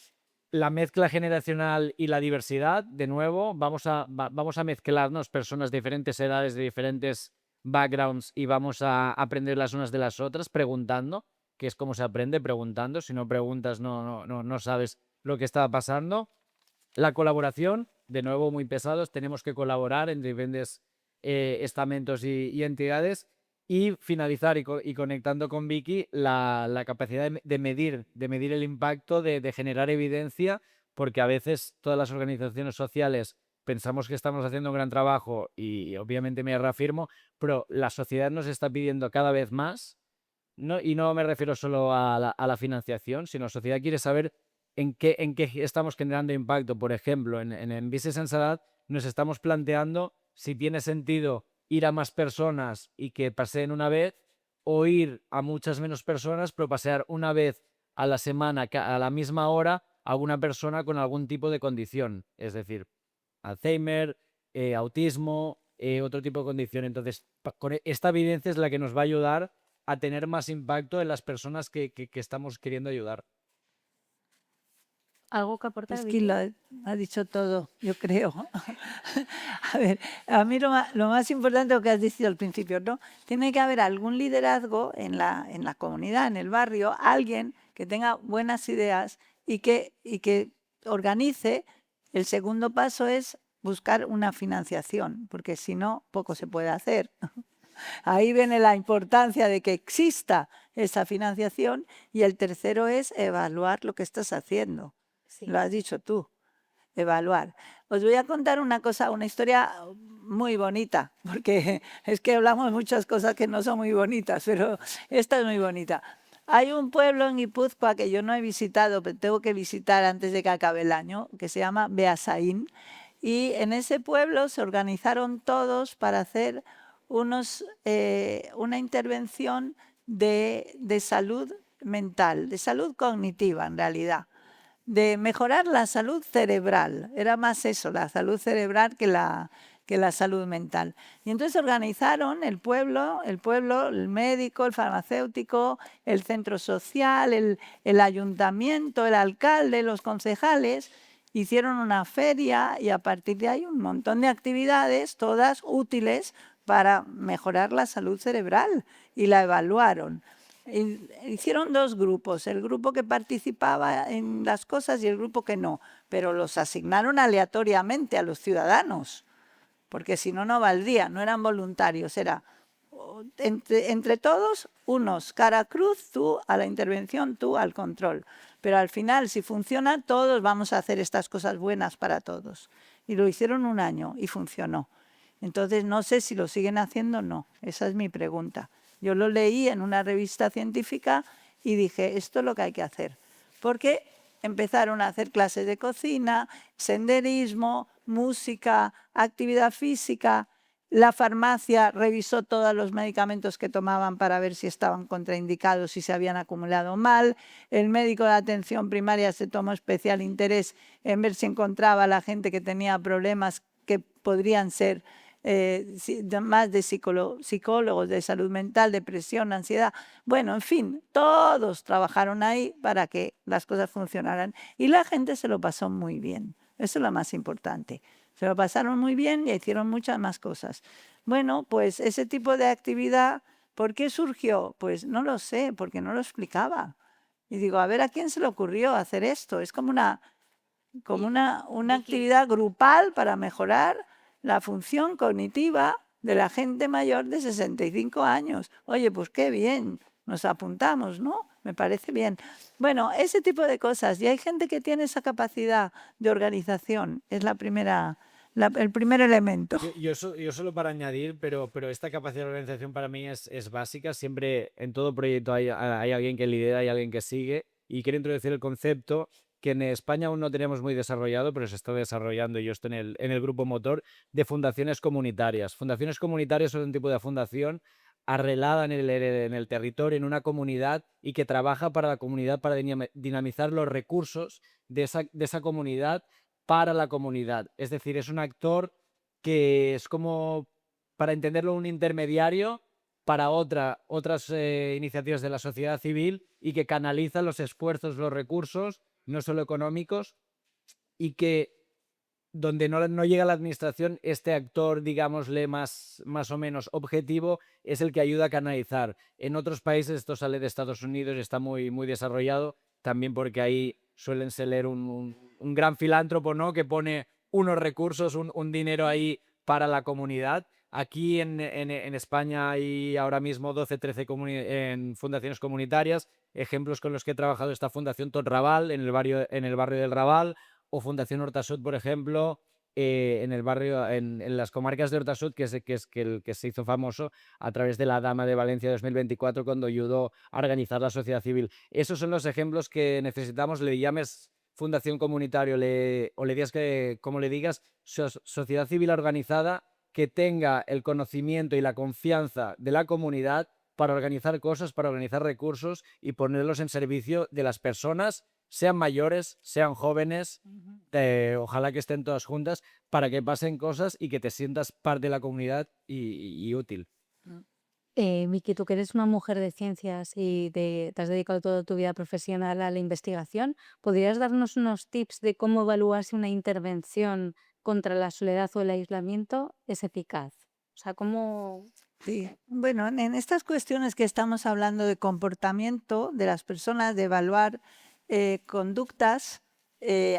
La mezcla generacional y la diversidad, de nuevo, vamos a mezclarnos personas de diferentes edades, de diferentes backgrounds, y vamos a aprender las unas de las otras preguntando, que es como se aprende, preguntando. Si no preguntas, no sabes lo que está pasando. La colaboración, de nuevo, muy pesados, tenemos que colaborar en diferentes estamentos y entidades. Y finalizar y conectando con Vicky, la capacidad de medir el impacto, de generar evidencia, porque a veces todas las organizaciones sociales pensamos que estamos haciendo un gran trabajo y obviamente me reafirmo, pero la sociedad nos está pidiendo cada vez más, ¿no? Y no me refiero solo a la financiación, sino la sociedad quiere saber en qué estamos generando impacto. Por ejemplo, en Business and Salad nos estamos planteando si tiene sentido ir a más personas y que paseen una vez, o ir a muchas menos personas, pero pasear una vez a la semana, a la misma hora, a una persona con algún tipo de condición, es decir, Alzheimer, autismo, otro tipo de condición. Entonces, esta evidencia es la que nos va a ayudar a tener más impacto en las personas que estamos queriendo ayudar. ¿Algo que aportar, Es que Vicky? lo ha dicho todo, yo creo. A ver, a mí lo más importante lo que has dicho al principio, ¿no? Tiene que haber algún liderazgo en la comunidad, en el barrio, alguien que tenga buenas ideas y que organice. El segundo paso es buscar una financiación, porque si no, poco se puede hacer. Ahí viene la importancia de que exista esa financiación, y el tercero es evaluar lo que estás haciendo. Sí. Lo has dicho tú, evaluar. Os voy a contar una cosa, una historia muy bonita, porque es que hablamos muchas cosas que no son muy bonitas, pero esta es muy bonita. Hay un pueblo en Guipúzcoa que yo no he visitado, pero tengo que visitar antes de que acabe el año, que se llama Beasaín. Y en ese pueblo se organizaron todos para hacer una intervención de salud mental, de salud cognitiva en realidad, de mejorar la salud cerebral. Era más eso, la salud cerebral que la salud mental. Y entonces organizaron el pueblo, el médico, el farmacéutico, el centro social, el ayuntamiento, el alcalde, los concejales. Hicieron una feria y a partir de ahí un montón de actividades, todas útiles para mejorar la salud cerebral, y la evaluaron. Hicieron dos grupos, el grupo que participaba en las cosas y el grupo que no, pero los asignaron aleatoriamente a los ciudadanos, porque si no, no valdría, no eran voluntarios, era entre todos, unos cara cruz, tú a la intervención, tú al control. Pero al final, si funciona, todos vamos a hacer estas cosas buenas para todos. Y lo hicieron un año y funcionó. Entonces, no sé si lo siguen haciendo o no. Esa es mi pregunta. Yo lo leí en una revista científica y dije, esto es lo que hay que hacer. Porque empezaron a hacer clases de cocina, senderismo, música, actividad física. La farmacia revisó todos los medicamentos que tomaban para ver si estaban contraindicados, si se habían acumulado mal. El médico de atención primaria se tomó especial interés en ver si encontraba a la gente que tenía problemas que podrían ser más de psicólogos de salud mental, depresión, ansiedad. Bueno, en fin, todos trabajaron ahí para que las cosas funcionaran y la gente se lo pasó muy bien. Eso es lo más importante. Se lo pasaron muy bien y hicieron muchas más cosas. Bueno, pues ese tipo de actividad, ¿por qué surgió? Pues no lo sé, porque no lo explicaba. Y digo, a ver, ¿a quién se le ocurrió hacer esto? Es como como una actividad grupal para mejorar la función cognitiva de la gente mayor de 65 años. Oye, pues qué bien, nos apuntamos, ¿no? Me parece bien. Bueno, ese tipo de cosas. Y hay gente que tiene esa capacidad de organización. Es el primer elemento. Yo solo para añadir, pero esta capacidad de organización para mí es básica. Siempre en todo proyecto hay alguien que lidera, hay alguien que sigue. Y quiero introducir el concepto que en España aún no tenemos muy desarrollado, pero se está desarrollando, y yo estoy en el grupo motor, de fundaciones comunitarias. Fundaciones comunitarias son un tipo de fundación arrelada en el territorio, en una comunidad, y que trabaja para la comunidad, para dinamizar los recursos de esa comunidad para la comunidad. Es decir, es un actor que es como, para entenderlo, un intermediario para otras iniciativas de la sociedad civil, y que canaliza los esfuerzos, los recursos, no solo económicos, y que donde no llega la administración, este actor, digámosle, más o menos objetivo, es el que ayuda a canalizar. En otros países, esto sale de Estados Unidos, está muy, muy desarrollado, también porque ahí suelen ser un gran filántropo, ¿no?, que pone unos recursos, un dinero ahí para la comunidad. Aquí en España hay ahora mismo 12, 13 fundaciones comunitarias. Ejemplos con los que he trabajado: esta Fundación Tot Raval en el barrio del Raval, o Fundación Hortasud, por ejemplo, en el barrio, en las comarcas de Hortasud, que se hizo famoso a través de la Dama de Valencia 2024, cuando ayudó a organizar la sociedad civil. Esos son los ejemplos que necesitamos. Le llames fundación comunitaria o le digas como le digas, sociedad civil organizada, que tenga el conocimiento y la confianza de la comunidad para organizar cosas, para organizar recursos y ponerlos en servicio de las personas, sean mayores, sean jóvenes, ojalá que estén todas juntas, para que pasen cosas y que te sientas parte de la comunidad y útil. Miki, tú que eres una mujer de ciencias y te has dedicado toda tu vida profesional a la investigación, ¿podrías darnos unos tips de cómo evaluar si una intervención contra la soledad o el aislamiento es eficaz? O sea, ¿cómo...? Sí, bueno, en estas cuestiones que estamos hablando de comportamiento de las personas, de evaluar conductas,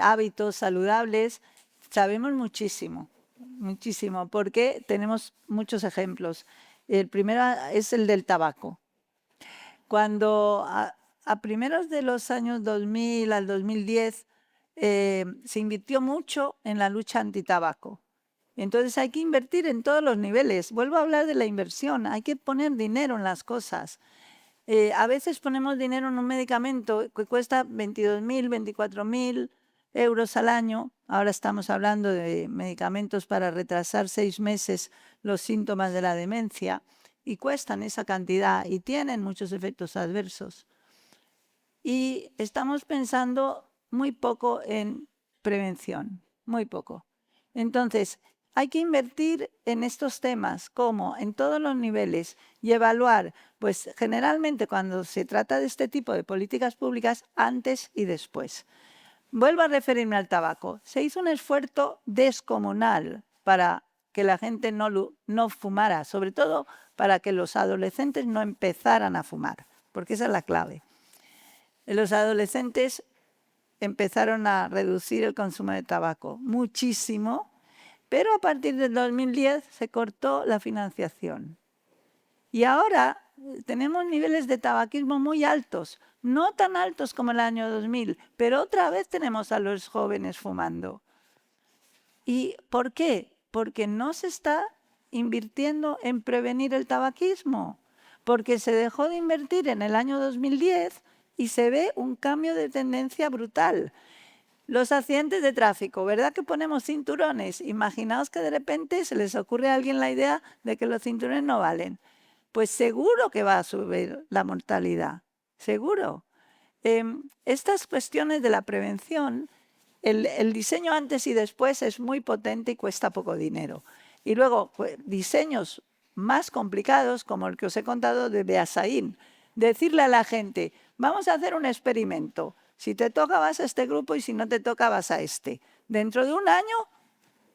hábitos saludables, sabemos muchísimo, muchísimo, porque tenemos muchos ejemplos. El primero es el del tabaco. Cuando a primeros de los años 2000 al 2010 se invirtió mucho en la lucha antitabaco. Entonces hay que invertir en todos los niveles. Vuelvo a hablar de la inversión, hay que poner dinero en las cosas. A veces ponemos dinero en un medicamento que cuesta 22.000, 24.000 euros al año. Ahora estamos hablando de medicamentos para retrasar 6 meses los síntomas de la demencia, y cuestan esa cantidad y tienen muchos efectos adversos. Y estamos pensando muy poco en prevención, muy poco. Entonces, hay que invertir en estos temas, como en todos los niveles, y evaluar, pues generalmente cuando se trata de este tipo de políticas públicas, antes y después. Vuelvo a referirme al tabaco. Se hizo un esfuerzo descomunal para que la gente no fumara, sobre todo para que los adolescentes no empezaran a fumar, porque esa es la clave. Los adolescentes empezaron a reducir el consumo de tabaco muchísimo, pero a partir del 2010 se cortó la financiación. Y ahora tenemos niveles de tabaquismo muy altos, no tan altos como el año 2000, pero otra vez tenemos a los jóvenes fumando. ¿Y por qué? Porque no se está invirtiendo en prevenir el tabaquismo, porque se dejó de invertir en el año 2010 y se ve un cambio de tendencia brutal. Los accidentes de tráfico, ¿verdad que ponemos cinturones? Imaginaos que de repente se les ocurre a alguien la idea de que los cinturones no valen. Pues seguro que va a subir la mortalidad, seguro. Estas cuestiones de la prevención, el diseño antes y después es muy potente y cuesta poco dinero. Y luego, pues, diseños más complicados, como el que os he contado de Beasain. Decirle a la gente, vamos a hacer un experimento. Si te toca, vas a este grupo, y si no te toca, vas a este. Dentro de un año,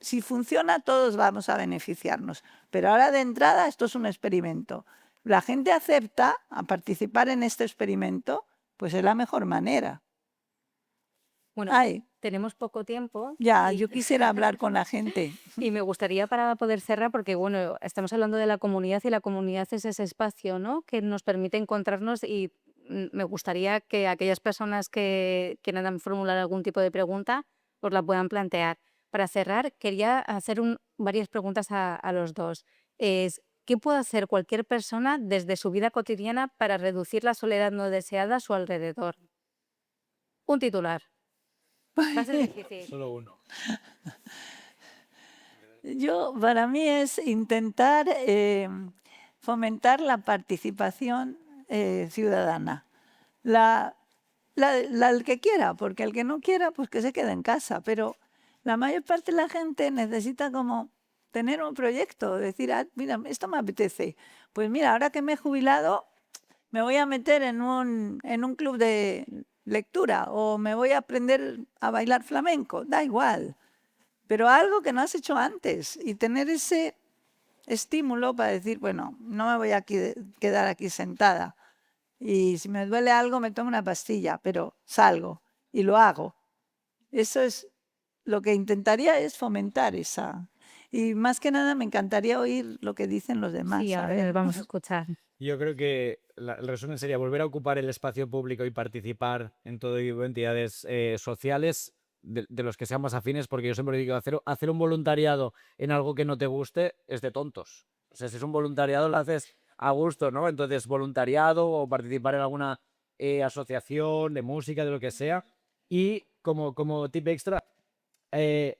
si funciona, todos vamos a beneficiarnos. Pero ahora, de entrada, esto es un experimento. La gente acepta a participar en este experimento, pues es la mejor manera. Bueno, Ay, tenemos poco tiempo ya, y, yo quisiera hablar con la gente. y me gustaría para poder cerrar, porque bueno, estamos hablando de la comunidad y la comunidad es ese espacio, ¿no? Que nos permite encontrarnos y me gustaría que aquellas personas que quieran formular algún tipo de pregunta os la puedan plantear. Para cerrar, quería hacer varias preguntas a los dos. ¿Qué puede hacer cualquier persona desde su vida cotidiana para reducir la soledad no deseada a su alrededor? Un titular. Va a ser difícil. Solo uno. Para mí es intentar fomentar la participación ciudadana. El que quiera, porque el que no quiera, pues que se quede en casa. Pero la mayor parte de la gente necesita como tener un proyecto, decir, "Ah, mira, esto me apetece. Pues mira, ahora que me he jubilado, me voy a meter en un club de lectura o me voy a aprender a bailar flamenco, da igual, pero algo que no has hecho antes y tener ese estímulo para decir, bueno, no me voy a quedar aquí sentada y si me duele algo me tomo una pastilla, pero salgo y lo hago. Eso es lo que intentaría, es fomentar esa. Y más que nada me encantaría oír lo que dicen los demás. Sí, a a ver, ver. vamos a escuchar. Yo creo que el resumen sería volver a ocupar el espacio público y participar en todo tipo de entidades sociales de los que seamos afines, porque yo siempre digo, hacer un voluntariado en algo que no te guste es de tontos. O sea, si es un voluntariado lo haces a gusto, ¿no? Entonces, voluntariado o participar en alguna asociación de música, de lo que sea. Y como tip extra, eh,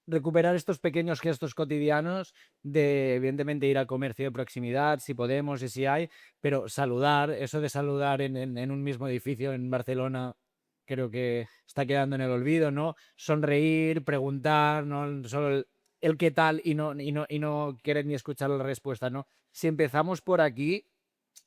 recuperar estos pequeños gestos cotidianos de, evidentemente, ir al comercio de proximidad, si podemos y si hay, pero saludar, eso de saludar en un mismo edificio en Barcelona, creo que está quedando en el olvido, ¿no? Sonreír, preguntar, ¿no? Solo el qué tal y no querer ni escuchar la respuesta, ¿no? Si empezamos por aquí,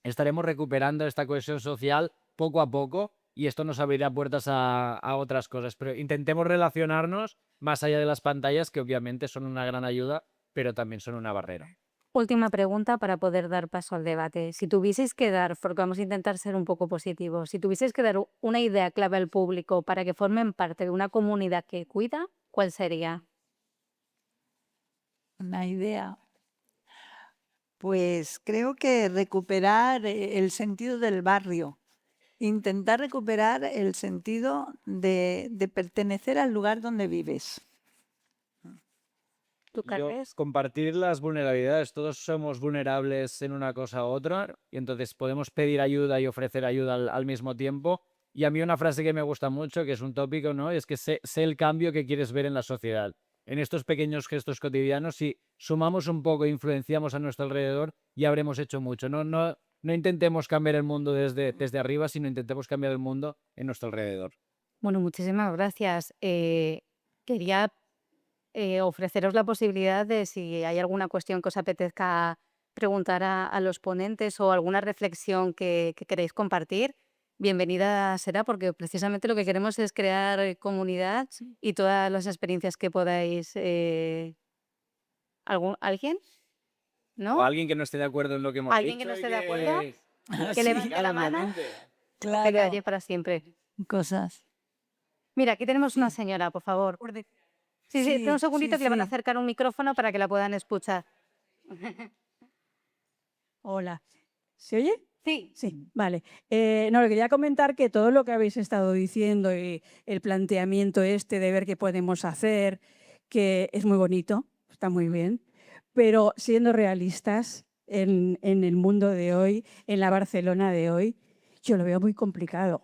estaremos recuperando esta cohesión social poco a poco y esto nos abrirá puertas a otras cosas. Pero intentemos relacionarnos más allá de las pantallas, que obviamente son una gran ayuda, pero también son una barrera. Última pregunta para poder dar paso al debate. Si tuvieseis que dar, porque vamos a intentar ser un poco positivos, si tuvieseis que dar una idea clave al público para que formen parte de una comunidad que cuida, ¿cuál sería? Una idea. Pues creo que recuperar el sentido del barrio, intentar recuperar el sentido de pertenecer al lugar donde vives. ¿Tú, Yo, Carles? compartir las vulnerabilidades. Todos somos vulnerables en una cosa u otra y entonces podemos pedir ayuda y ofrecer ayuda al mismo tiempo. Y a mí una frase que me gusta mucho, que es un tópico, ¿no? Es que sé el cambio que quieres ver en la sociedad. En estos pequeños gestos cotidianos, si sumamos un poco e influenciamos a nuestro alrededor, ya habremos hecho mucho. No intentemos cambiar el mundo desde arriba, sino intentemos cambiar el mundo en nuestro alrededor. Bueno, muchísimas gracias. Quería ofreceros la posibilidad de si hay alguna cuestión que os apetezca preguntar a los ponentes o alguna reflexión que queréis compartir, bienvenida será, porque precisamente lo que queremos es crear comunidad y todas las experiencias que podáis. ¿Alguien? O ¿No? alguien que no esté de acuerdo en lo que hemos ¿Alguien que dicho no y esté de acuerdo? Que Sí, levante la mano, claramente. que claro, calle para siempre. cosas. Mira, aquí tenemos una señora, por favor. Sí, sí, espera un segundito que le van a sí. acercar un micrófono para que la puedan escuchar. Hola. ¿Se oye? Sí. Sí, vale. No, le quería comentar que todo lo que habéis estado diciendo y el planteamiento este de ver qué podemos hacer, que es muy bonito, está muy bien, pero siendo realistas en el mundo de hoy, en la Barcelona de hoy, yo lo veo muy complicado.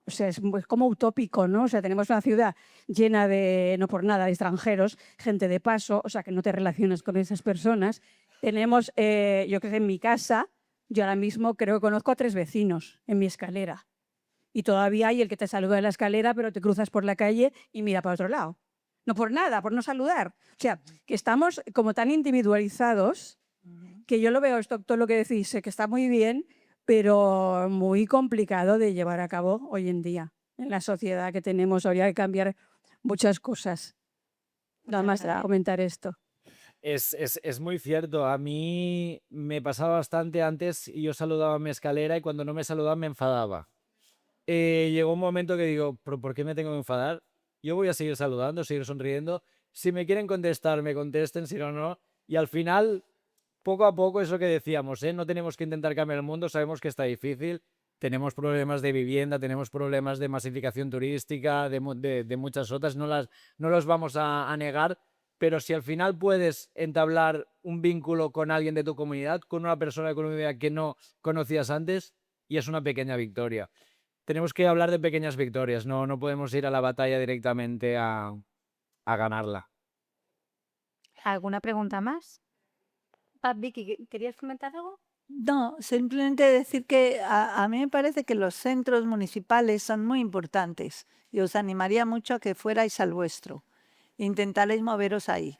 O sea, es como utópico, ¿no? O sea, tenemos una ciudad llena de, no por nada, de extranjeros, gente de paso, o sea, que no te relacionas con esas personas. Tenemos, yo que sé, en mi casa, yo ahora mismo creo que conozco a 3 vecinos en mi escalera. Y todavía hay el que te saluda en la escalera, pero te cruzas por la calle y mira para otro lado. No por nada, por no saludar. O sea, que estamos como tan individualizados que yo lo veo, esto, todo lo que decís, que está muy bien, pero muy complicado de llevar a cabo hoy en día. En la sociedad que tenemos, habría que cambiar muchas cosas. Nada más gracias. comentar esto. Es muy cierto. A mí me pasaba bastante antes y yo saludaba a mi escalera y cuando no me saludaban me enfadaba. llegó un momento que digo, ¿pero por qué me tengo que enfadar? Yo voy a seguir saludando, seguir sonriendo. Si me quieren contestar, me contesten, si no, no. Y al final, poco a poco, eso que decíamos, ¿eh? No tenemos que intentar cambiar el mundo, sabemos que está difícil. Tenemos problemas de vivienda, tenemos problemas de masificación turística, de muchas otras, no los vamos a negar, pero si al final puedes entablar un vínculo con alguien de tu comunidad, con una persona de tu comunidad que no conocías antes, y es una pequeña victoria. Tenemos que hablar de pequeñas victorias, no podemos ir a la batalla directamente a ganarla. ¿Alguna pregunta más? Vicky, ¿querías comentar algo? No, simplemente decir que a mí me parece que los centros municipales son muy importantes y os animaría mucho a que fuerais al vuestro. Intentaréis moveros ahí.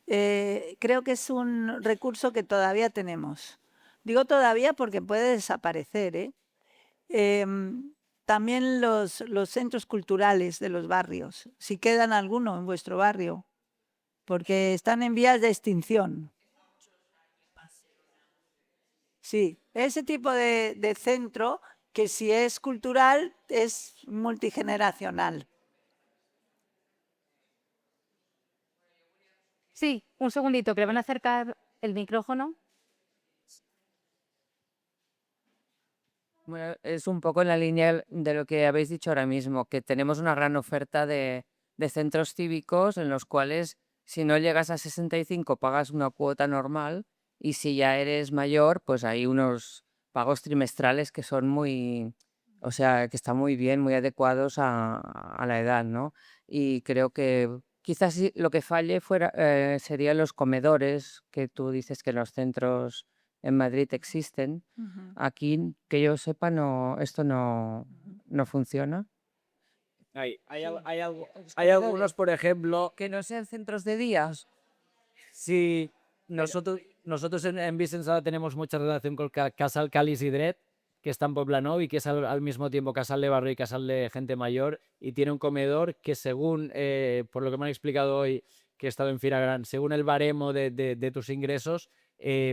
Creo que es un recurso que todavía tenemos. Digo todavía porque puede desaparecer, ¿eh? También los centros culturales de los barrios, si quedan alguno en vuestro barrio, porque están en vías de extinción. Sí, ese tipo de centro que si es cultural es multigeneracional. Sí, un segundito, que le van a acercar el micrófono. Bueno, es un poco en la línea de lo que habéis dicho ahora mismo, que tenemos una gran oferta de centros cívicos en los cuales si no llegas a 65 pagas una cuota normal y si ya eres mayor, pues hay unos pagos trimestrales que son muy, o sea, que están muy bien, muy adecuados a la edad, ¿no? Y creo que quizás sí lo que falle serían los comedores, que tú dices que en los centros en Madrid existen. Aquí, que yo sepa, esto no funciona. Hay algunos, por ejemplo, Que no sean centros de días. sí, nosotros en Vicensada tenemos mucha relación con Casal Cáliz y Dret, que está en Poblenou y que es al mismo tiempo casal de barrio y casal de gente mayor, y tiene un comedor que según, por lo que me han explicado hoy, que he estado en Firagran, según el baremo de tus ingresos,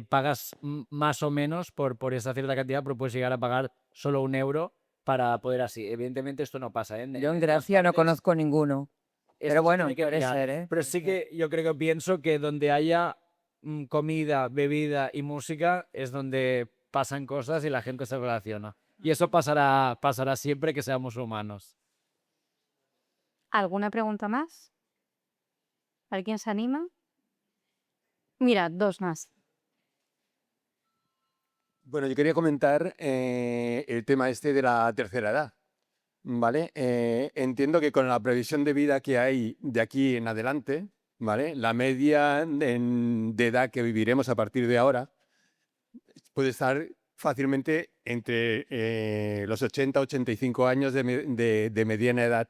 pagas más o menos por esa cierta cantidad, pero puedes llegar a pagar solo 1 euro para poder así. Evidentemente esto no pasa, ¿eh? Yo en Gracia no conozco ninguno. Esto Pero se bueno, tiene que puede mirar. ser, ¿eh? Pero sí que yo creo que pienso que donde haya comida, bebida y música es donde pasan cosas y la gente se relaciona. Y eso pasará siempre que seamos humanos. ¿Alguna pregunta más? ¿Alguien se anima? Mira, 2 más. Bueno, yo quería comentar el tema este de la tercera edad, ¿vale? Entiendo que con la previsión de vida que hay de aquí en adelante, ¿vale? La media de edad que viviremos a partir de ahora puede estar fácilmente entre los 80-85 años de mediana edad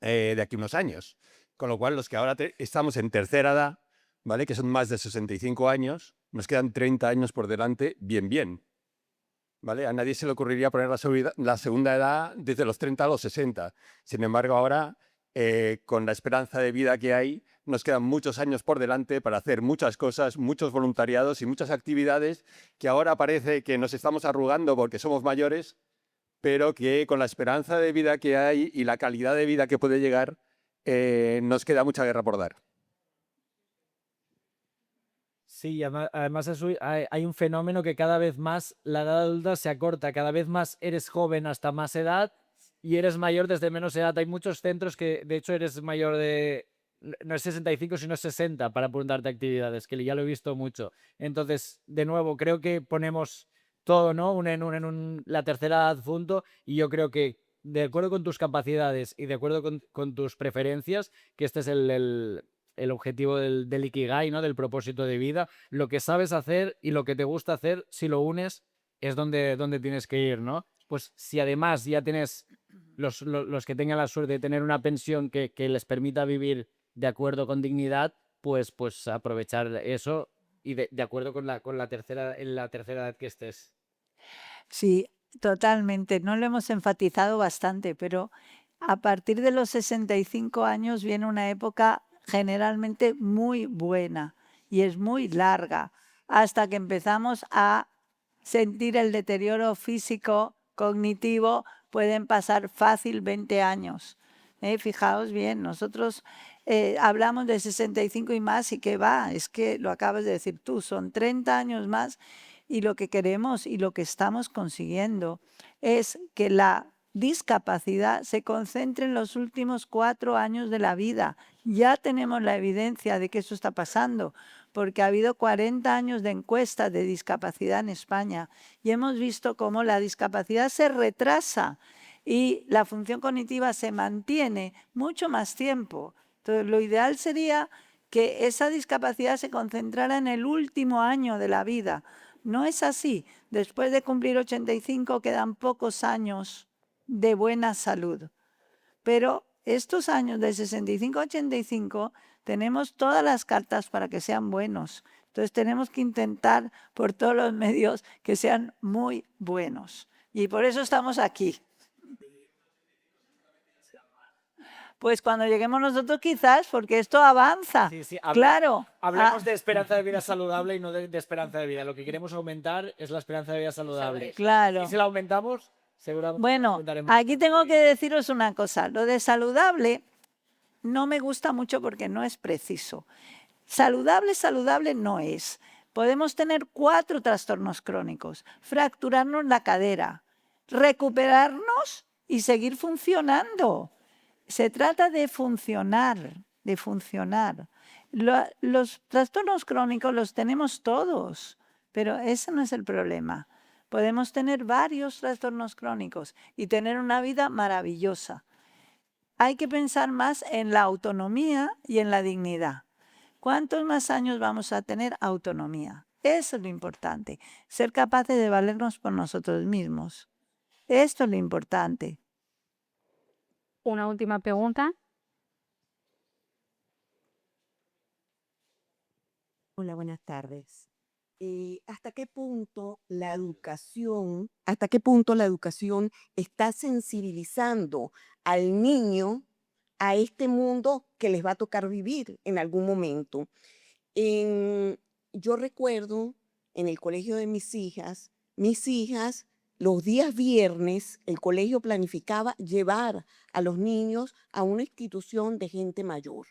de aquí a unos años. Con lo cual, los que ahora estamos en tercera edad, ¿vale? Que son más de 65 años, nos quedan 30 años por delante, bien. ¿Vale? A nadie se le ocurriría poner la segunda edad desde los 30 a los 60. Sin embargo, ahora, con la esperanza de vida que hay, nos quedan muchos años por delante para hacer muchas cosas, muchos voluntariados y muchas actividades que ahora parece que nos estamos arrugando porque somos mayores, pero que con la esperanza de vida que hay y la calidad de vida que puede llegar, nos queda mucha guerra por dar. Sí, además hay un fenómeno que cada vez más la edad adulta se acorta, cada vez más eres joven hasta más edad y eres mayor desde menos edad. Hay muchos centros que de hecho eres mayor de, no es 65 sino 60 para apuntarte a actividades, que ya lo he visto mucho. Entonces, de nuevo, creo que ponemos todo, ¿no? La tercera edad junto y yo creo que de acuerdo con tus capacidades y de acuerdo con tus preferencias, que este es el objetivo del Ikigai, ¿no? Del propósito de vida, lo que sabes hacer y lo que te gusta hacer, si lo unes, es donde tienes que ir, ¿no? Pues si además ya tienes los que tengan la suerte de tener una pensión que les permita vivir de acuerdo con dignidad, pues aprovechar eso y de acuerdo con la tercera edad que estés. Sí, totalmente. No lo hemos enfatizado bastante, pero a partir de los 65 años viene una época generalmente muy buena y es muy larga hasta que empezamos a sentir el deterioro físico cognitivo pueden pasar fácil 20 años. Fijaos bien, nosotros hablamos de 65 y más y qué va, es que lo acabas de decir tú, son 30 años más y lo que queremos y lo que estamos consiguiendo es que la discapacidad se concentre en los últimos 4 años de la vida. Ya tenemos la evidencia de que eso está pasando, porque ha habido 40 años de encuestas de discapacidad en España y hemos visto cómo la discapacidad se retrasa y la función cognitiva se mantiene mucho más tiempo. Entonces, lo ideal sería que esa discapacidad se concentrara en el último año de la vida. No es así. Después de cumplir 85 quedan pocos años de buena salud. Pero estos años de 65 a 85 tenemos todas las cartas para que sean buenos. Entonces tenemos que intentar por todos los medios que sean muy buenos. Y por eso estamos aquí. Pues cuando lleguemos nosotros quizás, porque esto avanza. Sí, Claro. Hablemos de esperanza de vida saludable y no de esperanza de vida. Lo que queremos aumentar es la esperanza de vida saludable. Claro. Y si la aumentamos, seguramente Bueno, aumentaremos. aquí tengo que deciros una cosa. Lo de saludable no me gusta mucho porque no es preciso. Saludable no es. Podemos tener 4 trastornos crónicos, fracturarnos la cadera, recuperarnos y seguir funcionando. Se trata de funcionar, de funcionar. Los trastornos crónicos los tenemos todos, pero ese no es el problema. Podemos tener varios trastornos crónicos y tener una vida maravillosa. Hay que pensar más en la autonomía y en la dignidad. ¿Cuántos más años vamos a tener autonomía? Eso es lo importante, ser capaces de valernos por nosotros mismos. Esto es lo importante. Una última pregunta. Hola, buenas tardes. ¿Hasta qué punto la educación está sensibilizando al niño a este mundo que les va a tocar vivir en algún momento? Yo recuerdo en el colegio de mis hijas, los días viernes, el colegio planificaba llevar a los niños a una institución de gente mayor.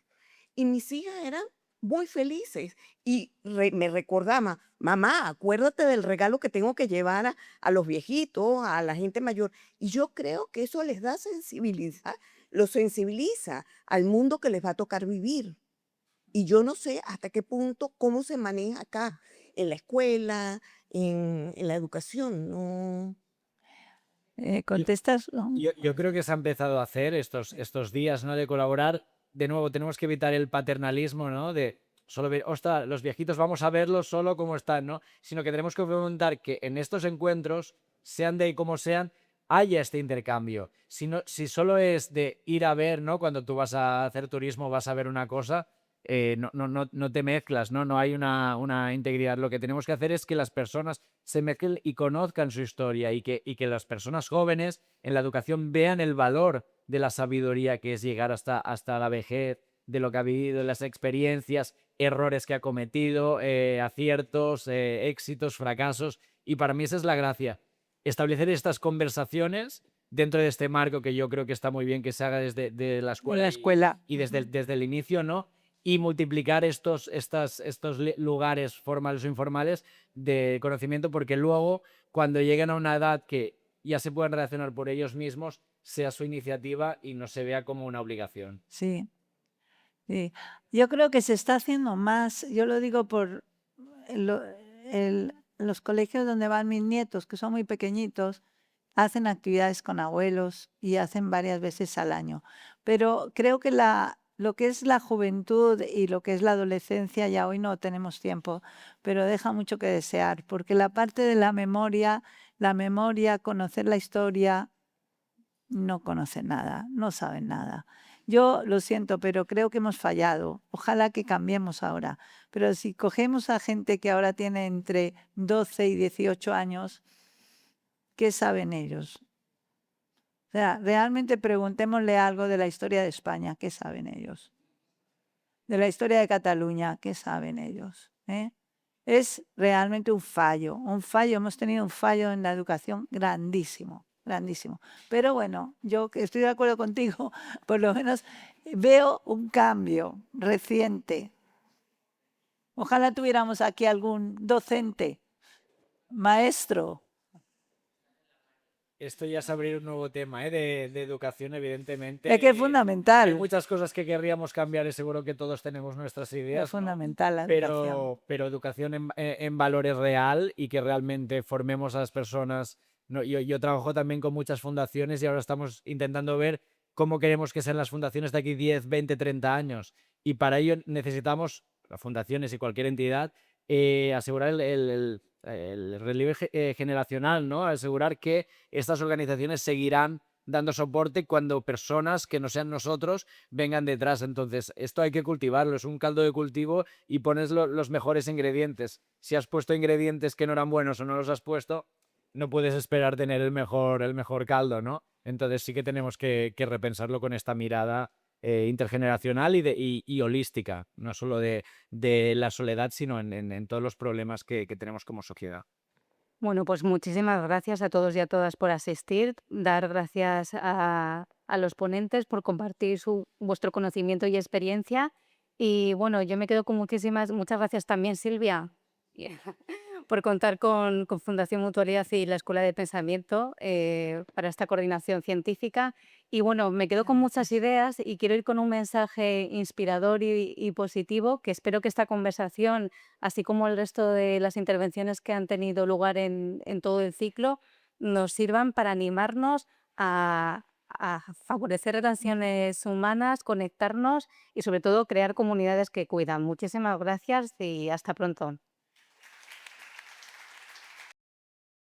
Y mis hijas eran muy felices y me recordaban, mamá, acuérdate del regalo que tengo que llevar a los viejitos, a la gente mayor. Y yo creo que eso les da los sensibiliza al mundo que les va a tocar vivir. Y yo no sé hasta qué punto, cómo se maneja acá, en la escuela, en la educación, no. ¿Contestas? Yo creo que se ha empezado a hacer estos días, ¿no? De colaborar. De nuevo, tenemos que evitar el paternalismo, ¿no? De solo ver, ostras, los viejitos vamos a verlos solo como están, ¿no? Sino que tenemos que fomentar que en estos encuentros, sean de como sean, haya este intercambio. Si solo es de ir a ver, ¿no? Cuando tú vas a hacer turismo, vas a ver una cosa, no te mezclas, ¿no? No hay una integridad. Lo que tenemos que hacer es que las personas se mezclen y conozcan su historia y que las personas jóvenes en la educación vean el valor de la sabiduría que es llegar hasta la vejez, de lo que ha vivido, las experiencias, errores que ha cometido, aciertos, éxitos, fracasos. Y para mí esa es la gracia. Establecer estas conversaciones dentro de este marco que yo creo que está muy bien que se haga desde la escuela, y desde el inicio, ¿no? Y multiplicar estos lugares formales o informales de conocimiento, porque luego, cuando lleguen a una edad que ya se puedan relacionar por ellos mismos, sea su iniciativa y no se vea como una obligación. Sí, sí. Yo creo que se está haciendo más, yo lo digo por los colegios donde van mis nietos, que son muy pequeñitos, hacen actividades con abuelos y hacen varias veces al año. Pero creo que lo que es la juventud y lo que es la adolescencia, ya hoy no tenemos tiempo, pero deja mucho que desear, porque la parte de la memoria, conocer la historia, no conocen nada, no saben nada. Yo lo siento, pero creo que hemos fallado. Ojalá que cambiemos ahora. Pero si cogemos a gente que ahora tiene entre 12 y 18 años, ¿qué saben ellos? O sea, realmente preguntémosle algo de la historia de España, ¿qué saben ellos? De la historia de Cataluña, ¿qué saben ellos? Es realmente un fallo, hemos tenido un fallo en la educación grandísimo. grandísimo. Pero bueno, yo que estoy de acuerdo contigo, por lo menos veo un cambio reciente. Ojalá tuviéramos aquí algún docente, maestro. Esto ya es abrir un nuevo tema, de educación, evidentemente. Es que es Hay fundamental, muchas cosas que querríamos cambiar y seguro que todos tenemos nuestras es ideas, ¿no? fundamental la educación. Pero educación en valores real y que realmente formemos a las personas. No, yo trabajo también con muchas fundaciones y ahora estamos intentando ver cómo queremos que sean las fundaciones de aquí 10, 20, 30 años. Y para ello necesitamos, las fundaciones y cualquier entidad, asegurar el relieve generacional, ¿no? Asegurar que estas organizaciones seguirán dando soporte cuando personas que no sean nosotros vengan detrás. Entonces, esto hay que cultivarlo, es un caldo de cultivo y pones los mejores ingredientes. Si has puesto ingredientes que no eran buenos o no los has puesto, no puedes esperar tener el mejor caldo, ¿no? Entonces sí que tenemos que repensarlo con esta mirada intergeneracional y holística, no solo de la soledad, sino en todos los problemas que tenemos como sociedad. Bueno, pues muchísimas gracias a todos y a todas por asistir. Dar gracias a los ponentes por compartir vuestro conocimiento y experiencia. Y bueno, yo me quedo con muchas gracias también, Silvia, por contar con Fundación Mutualidad y la Escuela de Pensamiento para esta coordinación científica. Y bueno, me quedo con muchas ideas y quiero ir con un mensaje inspirador y positivo, que espero que esta conversación, así como el resto de las intervenciones que han tenido lugar en todo el ciclo, nos sirvan para animarnos a favorecer relaciones humanas, conectarnos y sobre todo crear comunidades que cuidan. Muchísimas gracias y hasta pronto.